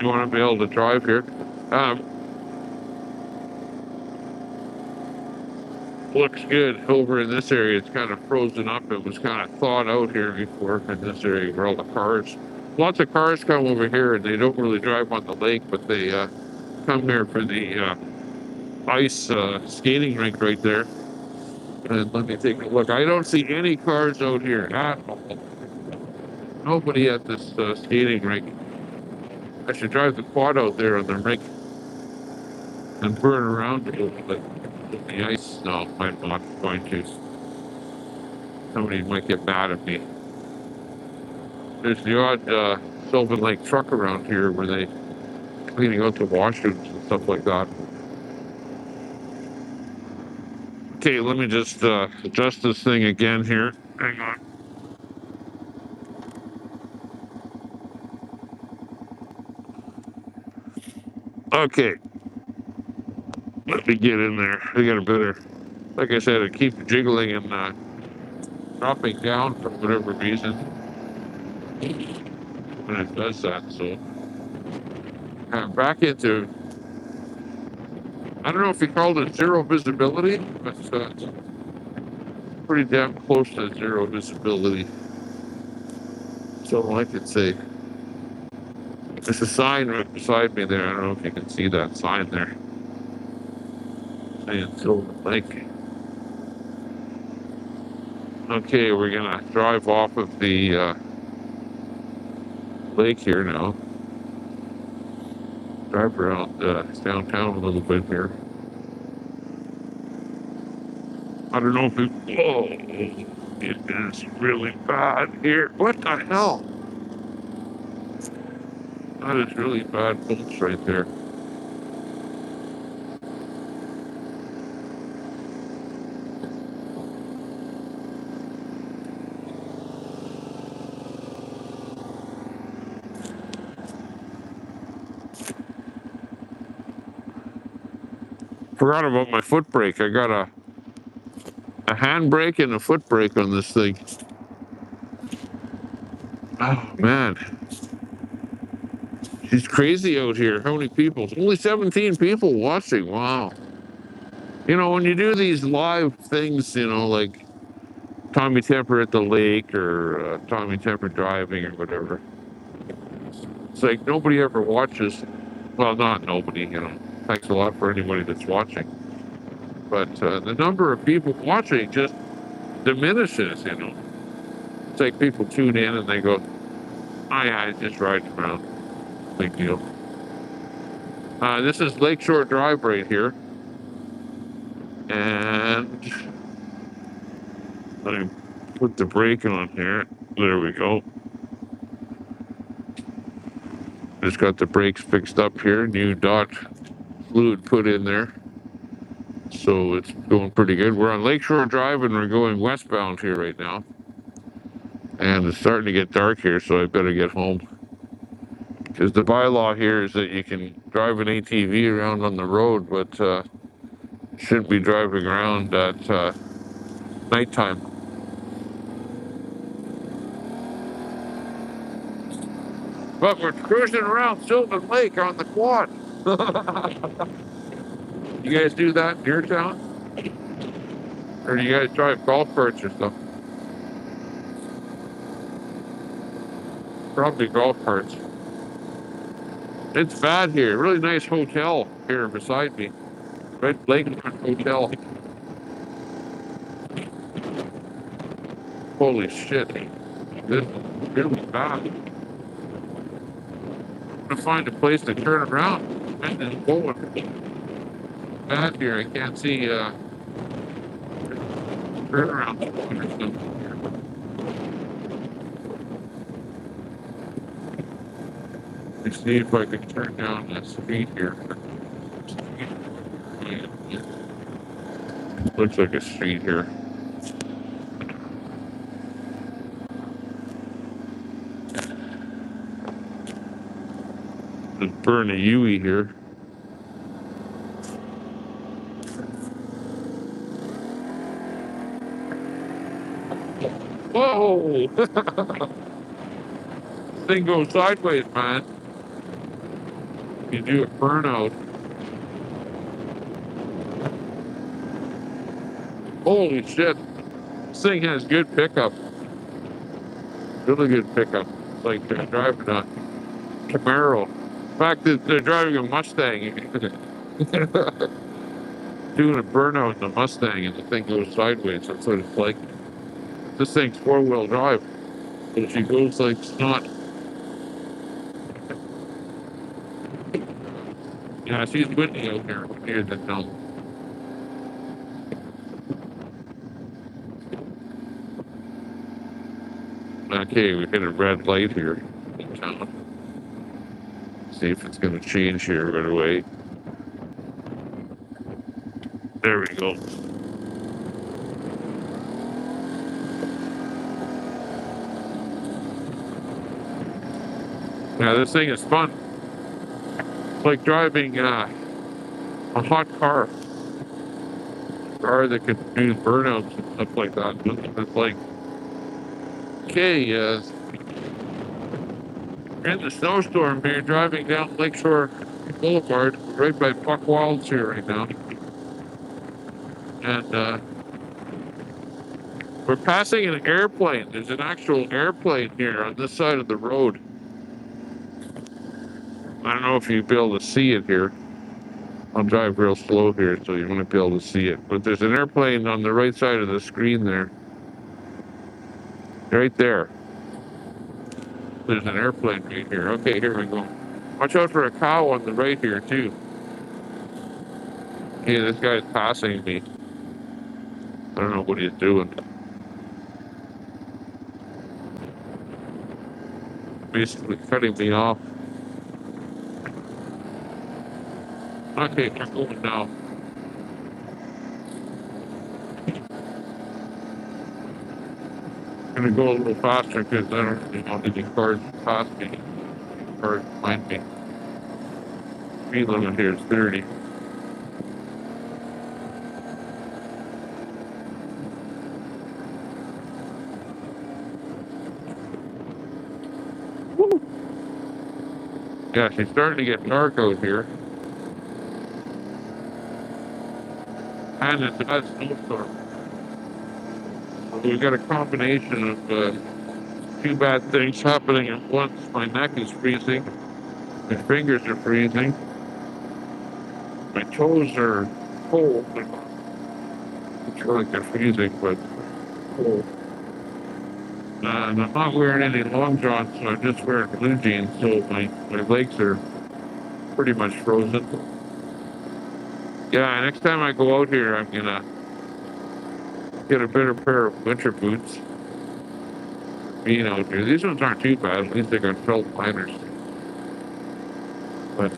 Speaker 1: You want to be able to drive here. Looks good over in this area. It's kind of frozen up. It was kind of thawed out here before in this area where all the cars, lots of cars come over here and they don't really drive on the lake, but they come here for the ice skating rink right there. And let me take a look. I don't see any cars out here at all. Nobody at this skating rink. I should drive the quad out there on the rink and burn around a little bit with the ice. No, I'm not going to. Somebody might get mad at me. There's the odd Sylvan Lake truck around here where they cleaning out the washrooms and stuff like that. Okay, let me just adjust this thing again here. Hang on. Okay. Let me get in there. I got a better, like I said, it keeps jiggling and dropping down for whatever reason when it does that. So back into, I don't know if he called it zero visibility, but it's pretty damn close to zero visibility. So I could say. There's a sign right beside me there. I don't know if you can see that sign there. Saying Sylvan Lake. Okay, we're gonna drive off of the lake here now. Drive around downtown a little bit here. I don't know if it, oh, it is really bad here. What the hell? That is really bad bolts right there. Forgot about my foot brake. I got a hand brake and a foot brake on this thing. Oh man. She's crazy out here. How many people? Only 17 people watching. Wow. You know, when you do these live things, you know, like Tommy Temper at the lake or Tommy Temper driving or whatever, it's like nobody ever watches. Well, not nobody, you know. Thanks a lot for anybody that's watching. But the number of people watching just diminishes, you know. It's like people tune in and they go, oh yeah, it's just riding around. Big deal. This is Lakeshore Drive right here. And let me put the brake on here. There we go. Just got the brakes fixed up here. New dot fluid put in there. So it's going pretty good. We're on Lakeshore Drive and we're going westbound here right now. And it's starting to get dark here, so I better get home. Because the bylaw here is that you can drive an ATV around on the road, but shouldn't be driving around at nighttime. But we're cruising around Sylvan Lake on the quad. You guys do that in your town? Or do you guys drive golf carts or stuff? Probably golf carts. It's bad here. Really nice hotel here beside me. Red Lakefront Hotel. Holy shit. This is really bad. I'm gonna find a place to turn around. And then going. Bad here. I can't see turnaround or something here. Let's see if I can turn down the speed here. Looks like a street here. Just burn a Yui here. Whoa! Thing goes sideways, man. you do a burnout. Holy shit. This thing has good pickup. Really good pickup. It's like they're driving a Camaro. In fact, they're driving a Mustang. Doing a burnout in the Mustang and the thing goes sideways. That's what it's like. This thing's four-wheel drive. And she goes like snot. Yeah, she's windy out here near the hill. Okay, we hit a red light here in town. See if it's going to change here right away. There we go. Yeah, this thing is fun. It's like driving a hot car. A car that can do burnouts and stuff like that. It's like, okay, we're in the snowstorm here, driving down Lakeshore Boulevard, right by Buck Wilds here right now. And we're passing an airplane. There's an actual airplane here on this side of the road. I don't know if you'll be able to see it here. I'll drive real slow here so you won't be able to see it. But there's an airplane on the right side of the screen there. Right there. There's an airplane right here. Okay, here we go. Watch out for a cow on the right here, too. Okay, this guy's passing me. I don't know what he's doing. Basically cutting me off. Okay, we're going now. I'm gonna go a little faster because I don't really want any cars past me. Cars behind me. Speed limit here is 30. Woo. Yeah, she's starting to get dark out here. And it's a bad snowstorm. So we've got a combination of two bad things happening at once. My neck is freezing. My fingers are freezing. My toes are cold. I feel like they're freezing, but cold. And I'm not wearing any long johns, so I'm just wearing blue jeans, so my legs are pretty much frozen. Yeah, next time I go out here, I'm gonna get a better pair of winter boots. Being out here. These ones aren't too bad, at least they got felt liners. But,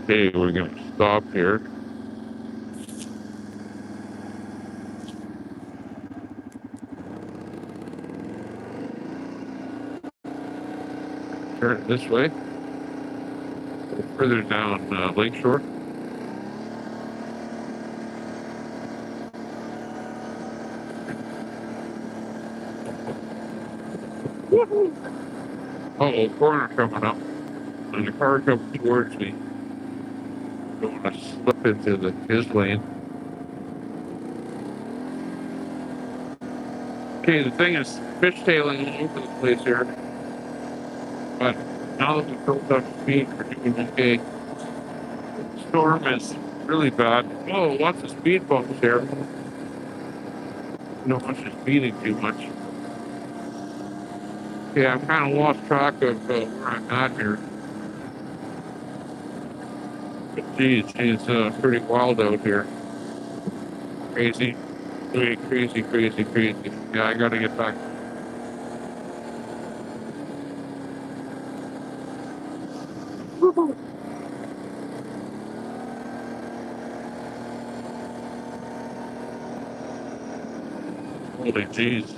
Speaker 1: okay, we're gonna stop here. Turn this way. Further down Lakeshore. Uh-oh, corner coming up. And the car comes towards me. Don't want to slip into his lane. Okay, the thing is fishtailing all over the place here. But now that we've built up speed, we're doing okay. The storm is really bad. Oh, lots of speed bumps here. I don't want you speeding too much. Okay, I've kind of lost track of where I'm at here. But geez, it's pretty wild out here. Crazy. Crazy, crazy, crazy. Yeah, I gotta get back. Holy jeez.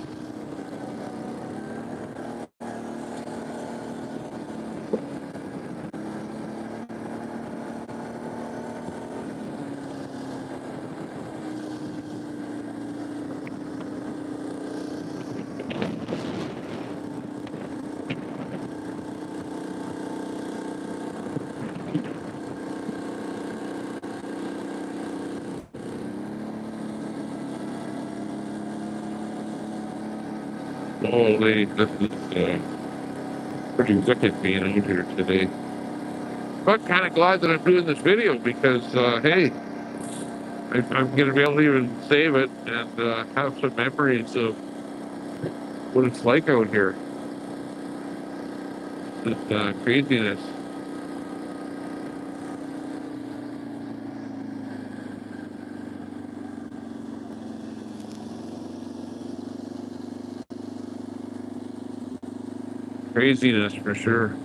Speaker 1: Holy, this is pretty wicked being out here today. But kind of glad that I'm doing this video because, hey, I'm going to be able to even save it and have some memories of what it's like out here. This craziness. Craziness for sure.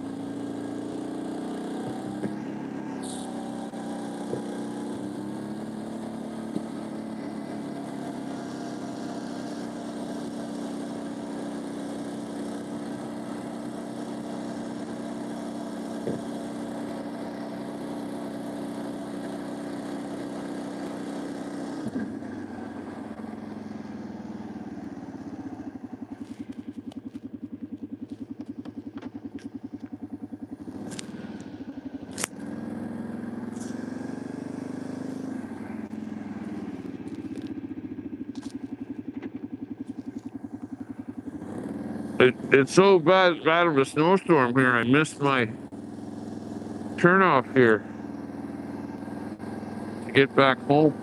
Speaker 1: It's so bad of a snowstorm here. I missed my turnoff here to get back home.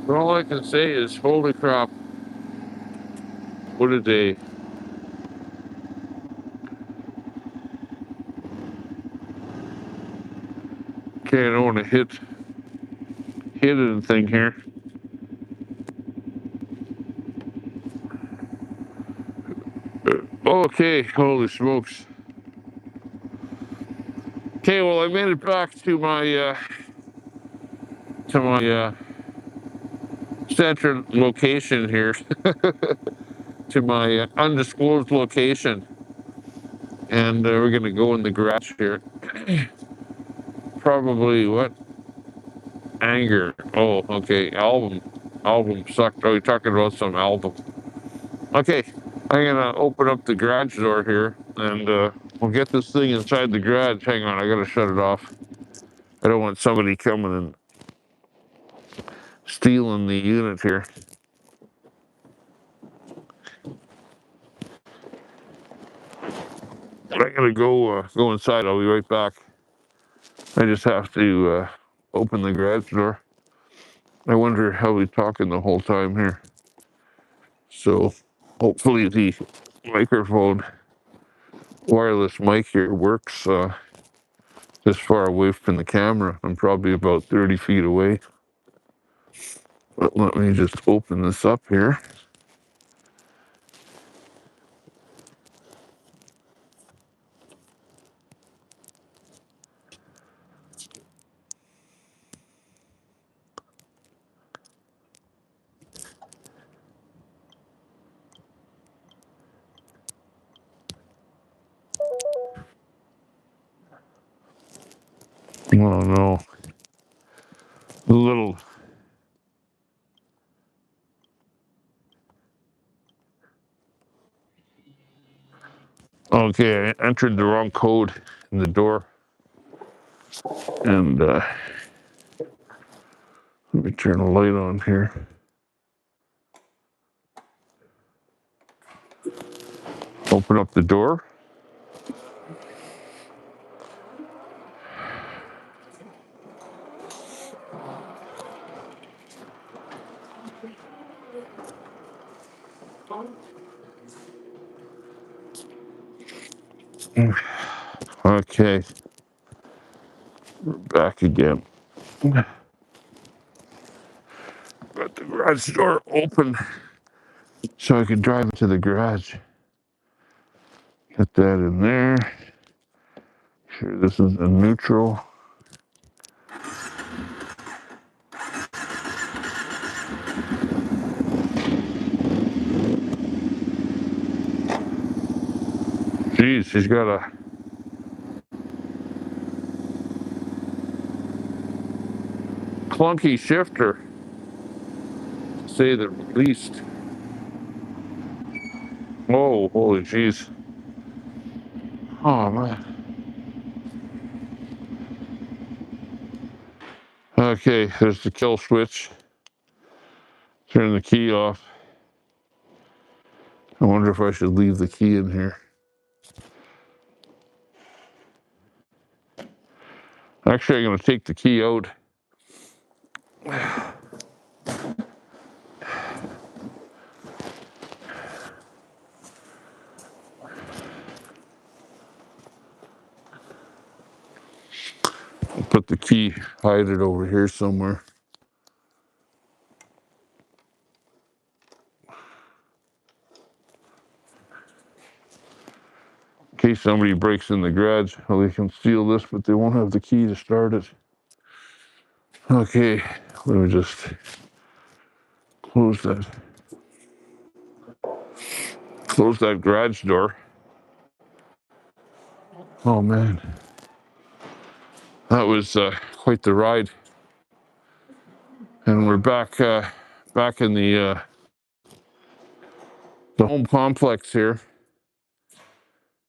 Speaker 1: But all I can say is, holy crap, what a day. Okay, I don't want to hit anything here. Okay, holy smokes. Okay, well, I made it back to my center location here, to my undisclosed location, and we're gonna go in the garage here. Probably what? Anger. Oh, okay. Album sucked. Oh, you're talking about some album. Okay, I'm gonna open up the garage door here, and we'll get this thing inside the garage. Hang on, I gotta shut it off. I don't want somebody coming and stealing the unit here. I'm gonna go inside. I'll be right back. I just have to open the garage door. I wonder how he's talking the whole time here. So hopefully the microphone, wireless mic here works this far away from the camera. I'm probably about 30 feet away. But let me just open this up here. Oh no. A little. Okay, I entered the wrong code in the door. And let me turn the light on here. Open up the door. Okay, we're back again. Got the garage door open so I can drive into the garage. Get that in there. Sure, this is a neutral. Geez, she's got a clunky shifter, to say the least. Oh, holy jeez. Oh, man. Okay, there's the kill switch. Turn the key off. I wonder if I should leave the key in here. Actually, I'm going to take the key out. I'll put the key, hide it over here somewhere. In case somebody breaks in the garage, well, they can steal this, but they won't have the key to start it. Okay, let me just close that. Close that garage door. Oh man, that was quite the ride. And we're back in the home complex here.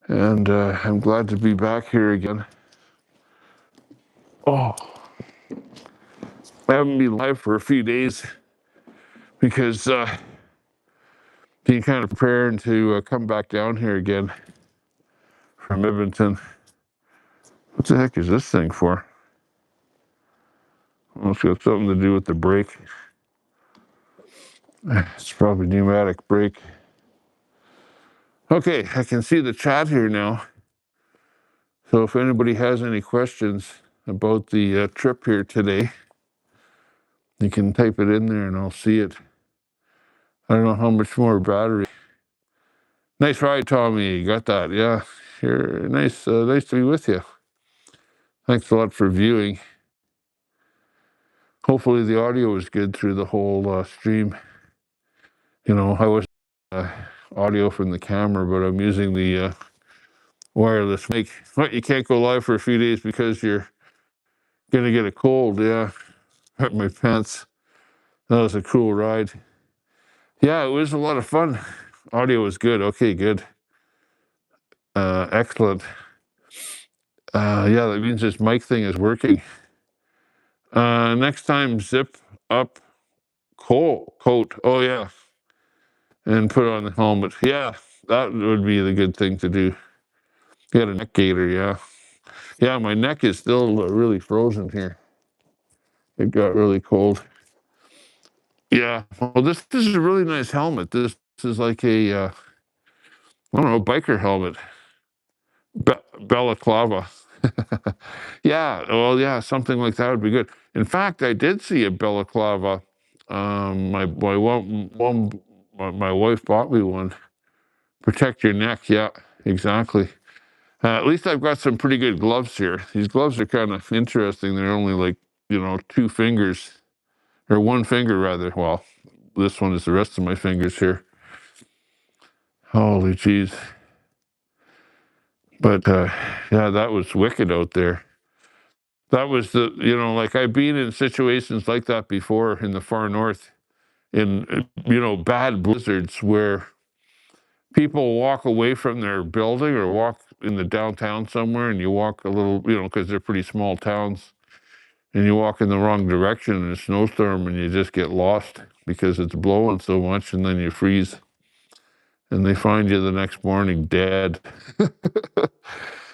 Speaker 1: And I'm glad to be back here again. Oh, I haven't been live for a few days because being kind of preparing to come back down here again from Edmonton. What the heck is this thing for? Oh, it's got something to do with the brake. It's probably pneumatic brake. Okay, I can see the chat here now. So if anybody has any questions about the trip here today, you can type it in there and I'll see it. I don't know how much more battery. Nice ride, Tommy. You got that? Yeah. Here, nice. Nice to be with you. Thanks a lot for viewing. Hopefully the audio is good through the whole stream. You know, I was audio from the camera, but I'm using the wireless mic. What? You can't go live for a few days because you're gonna get a cold. Yeah. Hurt my pants. That was a cool ride. Yeah, it was a lot of fun. Audio was good. Okay, good. Excellent. Yeah, that means this mic thing is working. Next time, zip up coat. Oh, yeah. And put on the helmet. Yeah, that would be the good thing to do. Get a neck gaiter, yeah. Yeah, my neck is still really frozen here. It got really cold. Yeah, well, this is a really nice helmet. This is like a, I don't know, biker helmet. Balaclava. Yeah, well, yeah, something like that would be good. In fact, I did see a balaclava. My wife bought me one. Protect your neck. Yeah, exactly. At least I've got some pretty good gloves here. These gloves are kind of interesting. They're only like, 2 fingers, or 1 finger rather. Well, this one is the rest of my fingers here. Holy jeez. But yeah, that was wicked out there. That was like I've been in situations like that before in the far north, in, bad blizzards where people walk away from their building or walk in the downtown somewhere and you walk a little, because they're pretty small towns, and you walk in the wrong direction in a snowstorm and you just get lost because it's blowing so much, and then you freeze and they find you the next morning dead.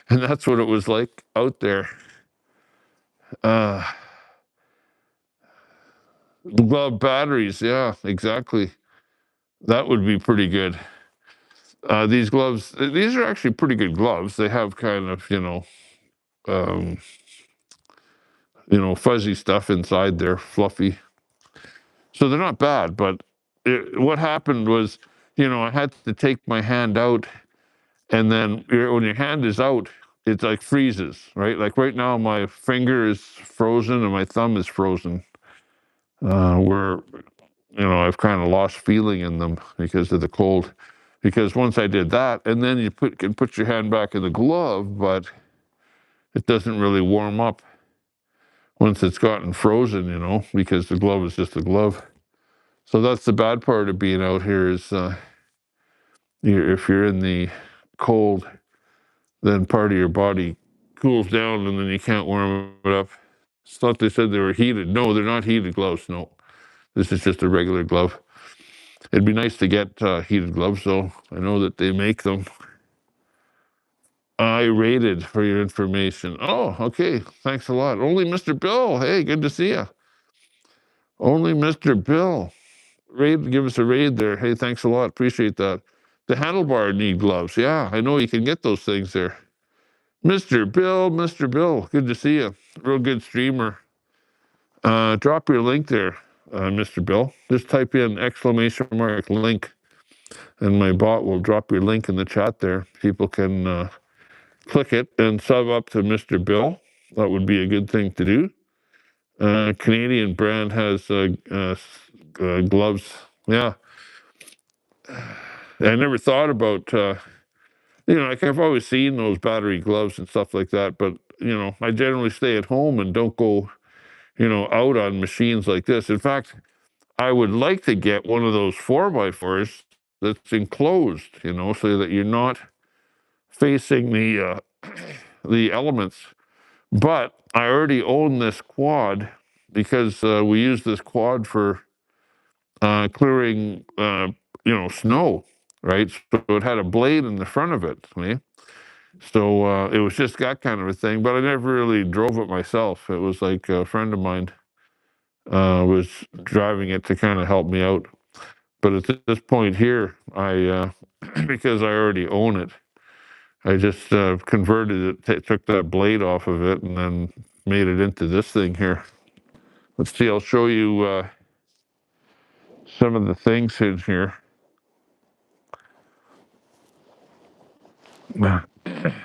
Speaker 1: And that's what it was like out there. Glove batteries, yeah, exactly. That would be pretty good. These gloves, these are actually pretty good gloves. They have kind of, um, fuzzy stuff inside there, fluffy. So they're not bad, but what happened was, I had to take my hand out, and then when your hand is out, it's like freezes, right? Like right now, my finger is frozen and my thumb is frozen. Where I've kind of lost feeling in them because of the cold. Because once I did that, and then you can put your hand back in the glove, but it doesn't really warm up once it's gotten frozen, because the glove is just a glove. So that's the bad part of being out here is if you're in the cold, then part of your body cools down and then you can't warm it up. thought they said they were heated. No, they're not heated gloves. No, this is just a regular glove. It'd be nice to get heated gloves, though. I know that they make them. I rated for your information. Oh, okay. Thanks a lot. Only Mr. Bill. Hey, good to see you. Only Mr. Bill. Give us a raid there. Hey, thanks a lot. Appreciate that. The handlebar need gloves. Yeah, I know you can get those things there. Mr. Bill, Mr. Bill. Good to see you. Real good streamer. Drop your link there, Mr. Bill. Just type in !link, and my bot will drop your link in the chat there. People can click it and sub up to Mr. Bill. That would be a good thing to do. Canadian brand has gloves. Yeah. I never thought about, like I've always seen those battery gloves and stuff like that, but, I generally stay at home and don't go, out on machines like this. In fact, I would like to get one of those 4x4s that's enclosed, so that you're not facing the elements. But I already own this quad because we use this quad for clearing, snow, right? So it had a blade in the front of it, right? So it was just that kind of a thing, but I never really drove it myself. It was like a friend of mine was driving it to kind of help me out. But at this point here, I because I already own it, I just converted it, took that blade off of it, and then made it into this thing here. Let's see, I'll show you some of the things in here.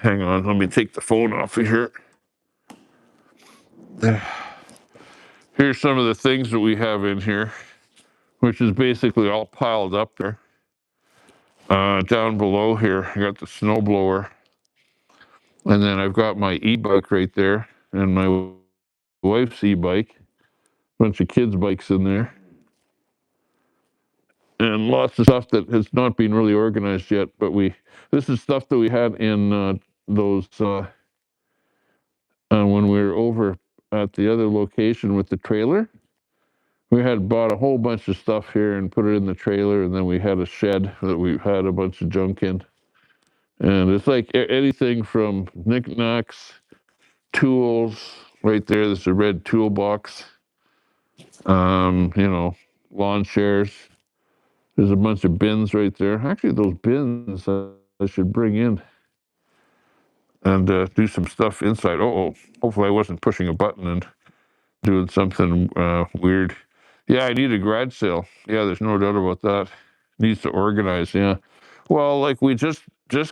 Speaker 1: Hang on, let me take the phone off of here. Here's some of the things that we have in here, which is basically all piled up there. Down below here, I got the snow blower, and then I've got my e-bike right there, and my wife's e-bike, bunch of kids' bikes in there, and lots of stuff that has not been really organized yet. But this is stuff that we had in those when we were over at the other location with the trailer. We had bought a whole bunch of stuff here and put it in the trailer, and then we had a shed that we had a bunch of junk in. And it's like anything from knickknacks, tools. Right there, there's a red toolbox. Lawn chairs. There's a bunch of bins right there. Actually, those bins I should bring in and do some stuff inside. Hopefully I wasn't pushing a button and doing something weird. Yeah, I need a garage sale. Yeah, there's no doubt about that. Needs to organize, yeah. Well, like we just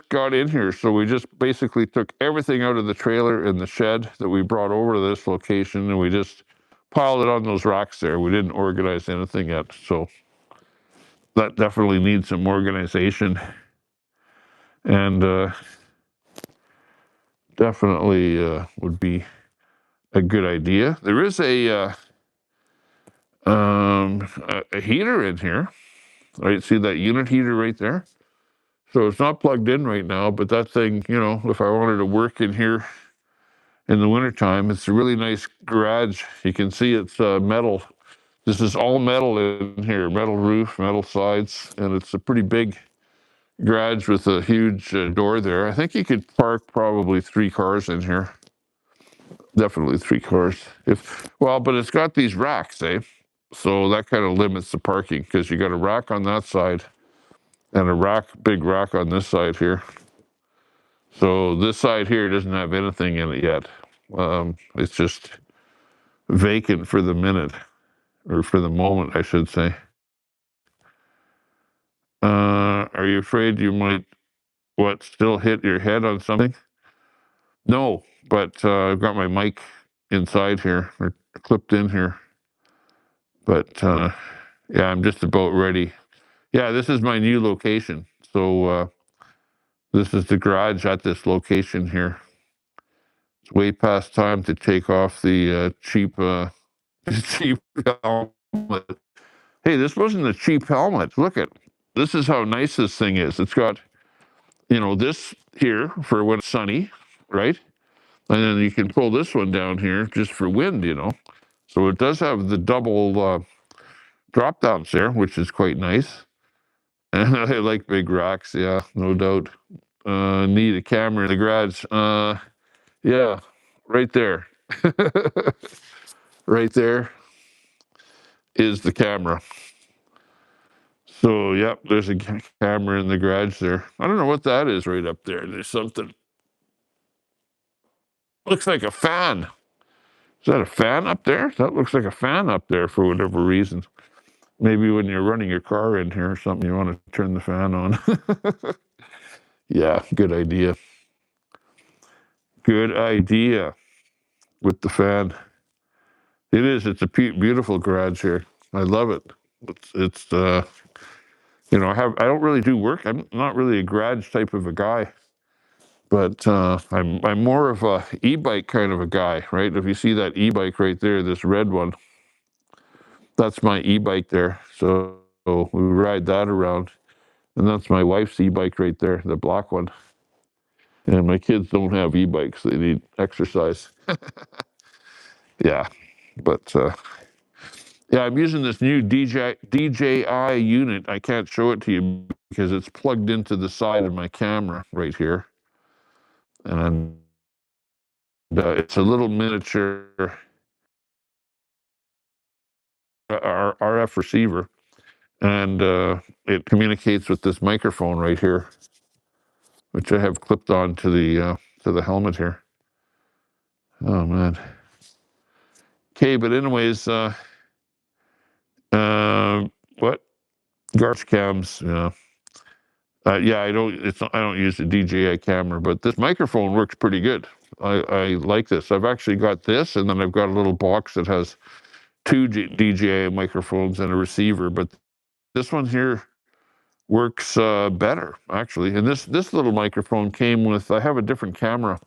Speaker 1: got in here, so we just basically took everything out of the trailer in the shed that we brought over to this location, and we just piled it on those racks there. We didn't organize anything yet, so that definitely needs some organization. And definitely would be a good idea. There is a heater in here, right? See that unit heater right there? So it's not plugged in right now, but that thing, if I wanted to work in here in the wintertime, it's a really nice garage. You can see it's metal. This is all metal in here, metal roof, metal sides, and it's a pretty big garage with a huge door there. I think you could park probably 3 cars in here. Definitely 3 cars. But it's got these racks, eh? So that kind of limits the parking because you got a rack on that side and a big rack on this side here. So this side here doesn't have anything in it yet. It's just vacant for the minute, or for the moment, I should say. Are you afraid you might, still hit your head on something? No, but I've got my mic inside here, or clipped in here. But yeah, I'm just about ready. Yeah, this is my new location. So this is the garage at this location here. It's way past time to take off the cheap helmet. Hey, this wasn't a cheap helmet. Look at this is how nice this thing is. It's got, this here for when it's sunny, right? And then you can pull this one down here just for wind, you know. So it does have the double drop downs there, which is quite nice. And I like big racks, yeah, no doubt. Need a camera in the garage. Yeah, right there. Right there is the camera. So, yep, there's a camera in the garage there. I don't know what that is right up there. There's something. Looks like a fan. Is that a fan up there? That looks like a fan up there for whatever reason. Maybe when you're running your car in here or something, you want to turn the fan on. Yeah, good idea. Good idea with the fan. It is. It's a beautiful garage here. I love it. It's you know, I don't really do work. I'm not really a garage type of a guy, but I'm more of a e-bike kind of a guy, right? If you see that e-bike right there, this red one, that's my e-bike there. So we ride that around, and that's my wife's e-bike right there, the black one. And my kids don't have e-bikes; they need exercise. Yeah, but yeah, I'm using this new DJI unit. I can't show it to you because it's plugged into the side of my camera right here. And it's a little miniature RF receiver. And it communicates with this microphone right here, which I have clipped on to the helmet here. Oh, man. Okay, but anyways, what? Garbage cams, yeah. Yeah, I don't use the DJI camera, but this microphone works pretty good. I like this. I've actually got this, and then I've got a little box that has two DJI microphones and a receiver. But this one here works better, actually. And this little microphone came with. I have a different camera,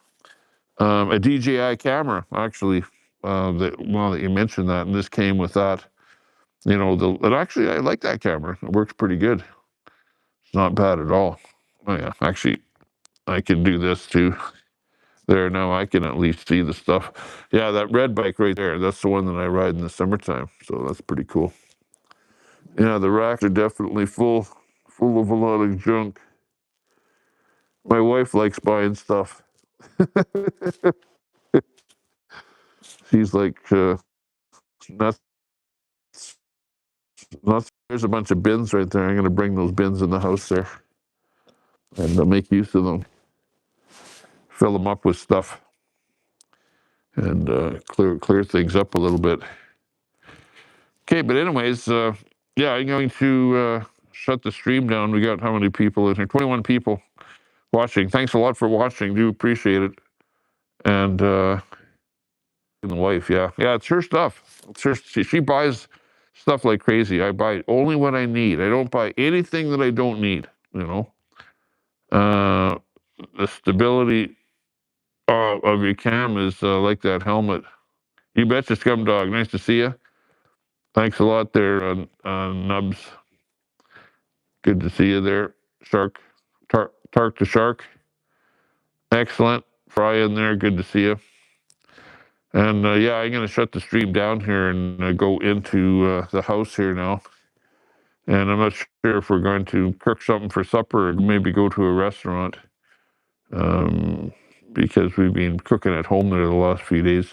Speaker 1: a DJI camera, actually. That you mentioned that, and this came with that. You know, and actually, I like that camera. It works pretty good. It's not bad at all. Oh yeah, actually, I can do this too. There, now I can at least see the stuff. Yeah, that red bike right there, that's the one that I ride in the summertime. So that's pretty cool. Yeah, the racks are definitely full of a lot of junk. My wife likes buying stuff. She's like, nuts, nuts. There's a bunch of bins right there. I'm going to bring those bins in the house there and make use of them. Fill them up with stuff and clear things up a little bit. Okay, but anyways, yeah, I'm going to shut the stream down. We got how many people in here? 21 people watching. Thanks a lot for watching. Do appreciate it. And the wife, yeah, it's her stuff. It's her. She buys stuff like crazy. I buy only what I need. I don't buy anything that I don't need. You know, the stability of your cam is like that helmet. You betcha, Scum Dog. Nice to see you. Thanks a lot there, Nubs. Good to see you there, Shark. Tark to Shark. Excellent. Fry in there. Good to see you. And yeah, I'm going to shut the stream down here and go into the house here now. And I'm not sure if we're going to cook something for supper or maybe go to a restaurant because we've been cooking at home there the last few days.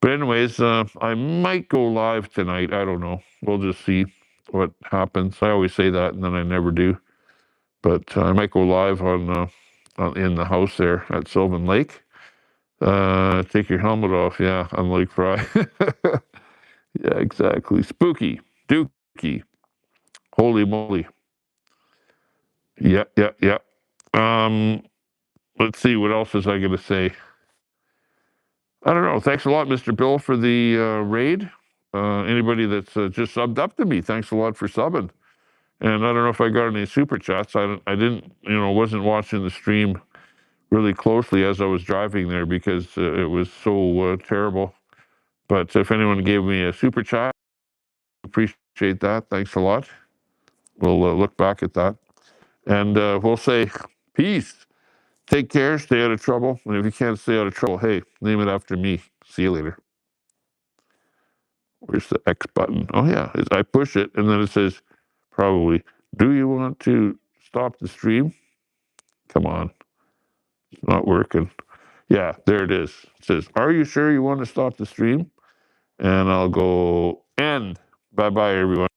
Speaker 1: But anyways, I might go live tonight. I don't know. We'll just see what happens. I always say that and then I never do. But I might go live on in the house there at SYLVAN LAkE. Take your helmet off, yeah, unlike Fry. Yeah, exactly. Spooky, dookie, holy moly. Yeah. Let's see, what else was I going to say? I don't know. Thanks a lot, Mr. Bill, for the raid. Anybody that's just subbed up to me, thanks a lot for subbing. And I don't know if I got any super chats. I didn't, wasn't watching the stream really closely as I was driving there because it was so terrible. But if anyone gave me a super chat, appreciate that. Thanks a lot. We'll look back at that. And we'll say peace. Take care, stay out of trouble. And if you can't stay out of trouble, hey, name it after me. See you later. Where's the X button? Oh, yeah. I push it, and then it says, probably, do you want to stop the stream? Come on. It's not working. Yeah, there it is. It says, are you sure you want to stop the stream? And I'll go end. Bye-bye, everyone.